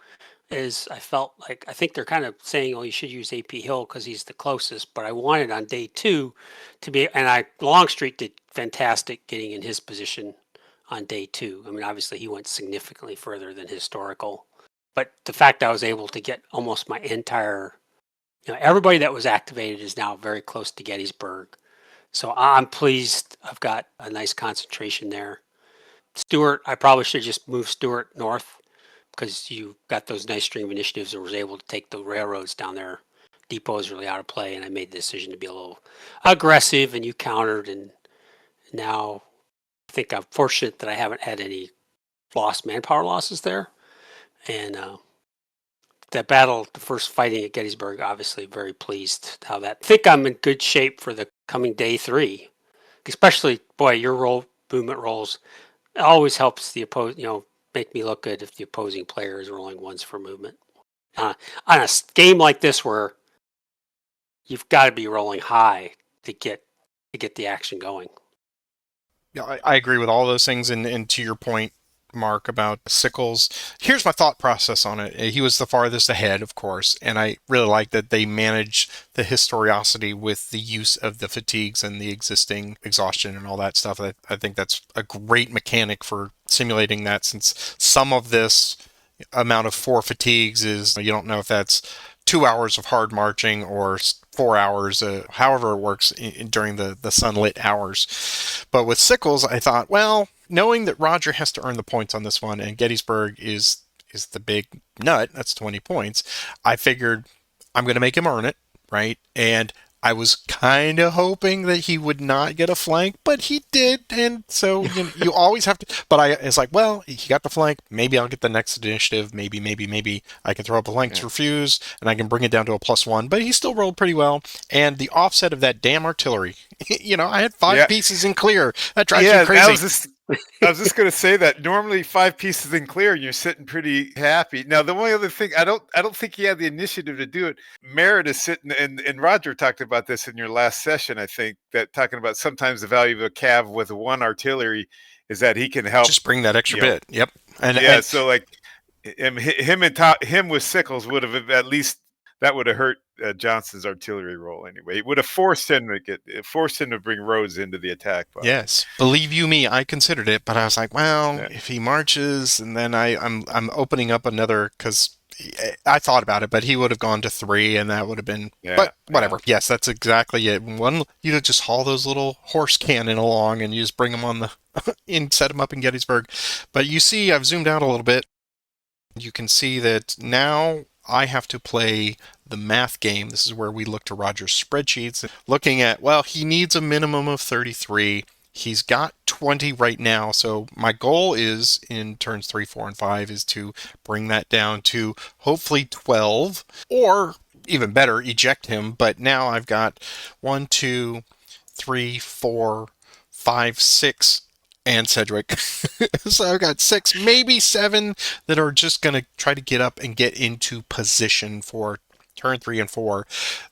Is I felt like I think they're kind of saying, oh, you should use AP Hill because he's the closest. But I wanted on day 2 to be, and Longstreet did fantastic getting in his position on day 2. I mean, obviously he went significantly further than historical, but the fact I was able to get almost my entire, everybody that was activated is now very close to Gettysburg. So I'm pleased. I've got a nice concentration there. Stuart, I probably should just move Stuart north, because you got those nice string of initiatives that was able to take the railroads down there. Depot is really out of play, and I made the decision to be a little aggressive, and you countered, and now I think I'm fortunate that I haven't had any manpower losses there. And that battle, the first fighting at Gettysburg, obviously very pleased how that. I think I'm in good shape for the coming day 3, especially, boy, your movement rolls. It always helps the make me look good if the opposing player is rolling 1s for movement. On a game like this where you've got to be rolling high to get the action going. Yeah, I agree with all those things. And to your point, Mark, about Sickles, here's my thought process on it. He was the farthest ahead, of course, and I really like that they managed the historiosity with the use of the fatigues and the existing exhaustion and all that stuff. I think that's a great mechanic for simulating that, since some of this amount of 4 fatigues is, you don't know if that's 2 hours of hard marching or 4 hours, however it works during the sunlit hours. But with Sickles, I thought, well, knowing that Roger has to earn the points on this one, and Gettysburg is the big nut, that's 20 points, I figured I'm going to make him earn it, right? And I was kind of hoping that he would not get a flank, but he did, and so you always have to. But it's like, well, he got the flank. Maybe I'll get the next initiative. Maybe I can throw up a flank to refuse, and I can bring it down to a +1. But he still rolled pretty well. And the offset of that damn artillery, I had 5 pieces in clear. That drives you crazy. I was just going to say that normally 5 pieces in clear, and you're sitting pretty happy. Now, the only other thing, I don't think he had the initiative to do it. Merritt is sitting, and Roger talked about this in your last session, I think, that talking about sometimes the value of a cav with 1 artillery is that he can help. Just bring that extra bit. Yep. So like him with Sickles would have at least that would have hurt Johnston's artillery roll anyway. It would have forced him to bring Rhodes into the attack box. Yes, believe you me, I considered it, but I was like, well, if he marches, and then I'm opening up another, because I thought about it, but he would have gone to 3, and that would have been. But whatever. Yeah. Yes, that's exactly it. You just haul those little horse cannon along, and you just bring them on the set them up in Gettysburg. But you see, I've zoomed out a little bit. You can see that now I have to play the math game. This is where we look to Roger's spreadsheets, looking at, well, he needs a minimum of 33. He's got 20 right now. So my goal is in turns 3, 4, and 5 is to bring that down to hopefully 12, or even better, eject him. But now I've got 1, 2, 3, 4, 5, 6, and Sedgwick. So I've got 6, maybe 7 that are just going to try to get up and get into position for turn 3 and 4.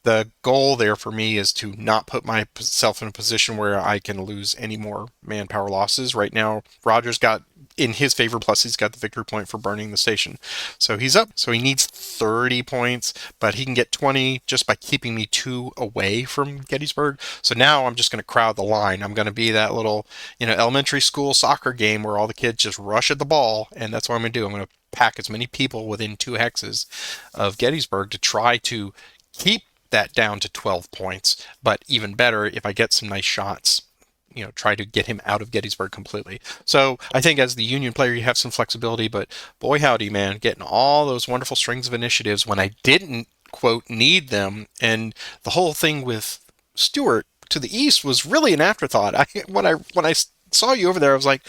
The goal there for me is to not put myself in a position where I can lose any more manpower losses. Right now, Roger's got in his favor, plus he's got the victory point for burning the station. So he's up. So he needs 30 points, but he can get 20 just by keeping me 2 away from Gettysburg. So now I'm just going to crowd the line. I'm going to be that little, elementary school soccer game where all the kids just rush at the ball, and that's what I'm going to do. I'm going to pack as many people within 2 hexes of Gettysburg to try to keep that down to 12 points. But even better, if I get some nice shots, try to get him out of Gettysburg completely. So I think as the Union player, you have some flexibility, but boy howdy, man, getting all those wonderful strings of initiatives when I didn't, quote, need them. And the whole thing with Stuart to the east was really an afterthought. When I saw you over there, I was like,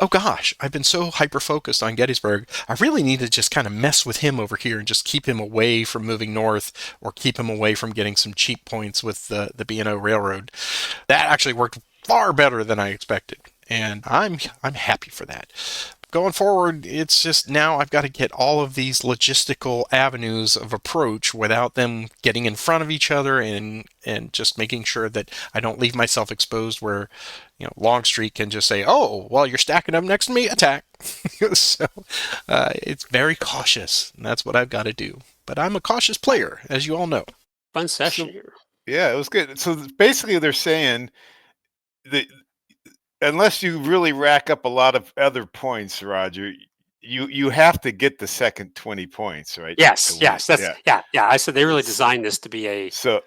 oh gosh, I've been so hyper-focused on Gettysburg. I really need to just kind of mess with him over here and just keep him away from moving north, or keep him away from getting some cheap points with the B&O Railroad. That actually worked far better than I expected, and I'm happy for that. Going forward, it's just now I've got to get all of these logistical avenues of approach without them getting in front of each other, and just making sure that I don't leave myself exposed where, Longstreet can just say, oh, well, you're stacking up next to me, attack. So it's very cautious, and that's what I've got to do. But I'm a cautious player, as you all know. Fun session here. Yeah, it was good. So basically they're saying that unless you really rack up a lot of other points, Roger, you have to get the second 20 points, right? Yes. I said they really designed this to be a so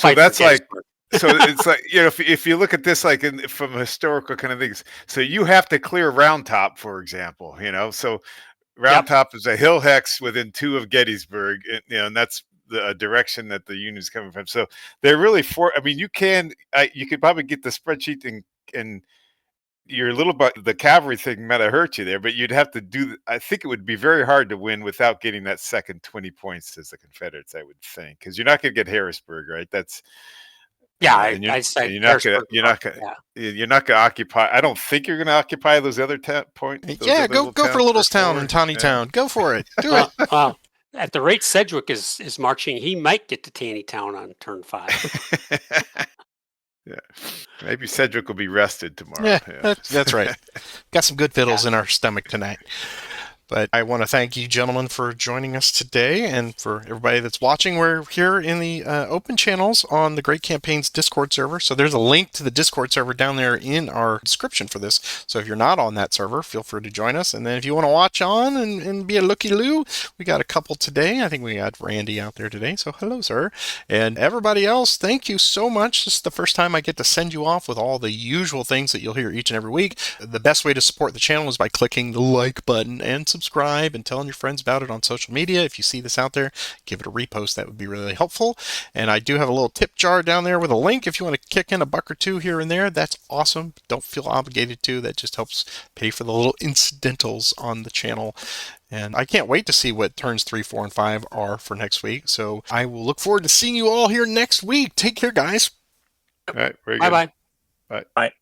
that's like, so it's like, if you look at this like from historical kind of things, so you have to clear Round Top, for example, so Round Top is a hill hex within 2 of Gettysburg, and that's the direction that the Union's coming from. So they're really you could probably get the spreadsheet and your the cavalry thing might have hurt you there, but you'd have to I think it would be very hard to win without getting that second 20 points as the Confederates, I would think, because you're not going to get Harrisburg, right? That's I'd say you're not going to occupy. I don't think you're going to occupy those other points. Yeah, go for Littlestown and Taneytown. Go for it. Do it. At the rate Sedgwick is marching, he might get to Taneytown on turn 5. Yeah, maybe Sedgwick will be rested tomorrow. Yeah. That's right. Got some good fiddles in our stomach tonight. But I want to thank you, gentlemen, for joining us today, and for everybody that's watching. We're here in the open channels on the Great Campaigns Discord server. So there's a link to the Discord server down there in our description for this. So if you're not on that server, feel free to join us. And then if you want to watch on and be a looky-loo, we got a couple today. I think we got Randy out there today. So hello, sir. And everybody else, thank you so much. This is the first time I get to send you off with all the usual things that you'll hear each and every week. The best way to support the channel is by clicking the like button and subscribe and telling your friends about it on social media. If you see this out there, give it a repost. That would be really helpful. And I do have a little tip jar down there with a link. If you want to kick in $1 or $2 here and there, that's awesome. Don't feel obligated to. That just helps pay for the little incidentals on the channel. And I can't wait to see what turns 3, 4, and 5 are for next week. So I will look forward to seeing you all here next week. Take care, guys. All right. Very good. Bye-bye. Bye. Bye.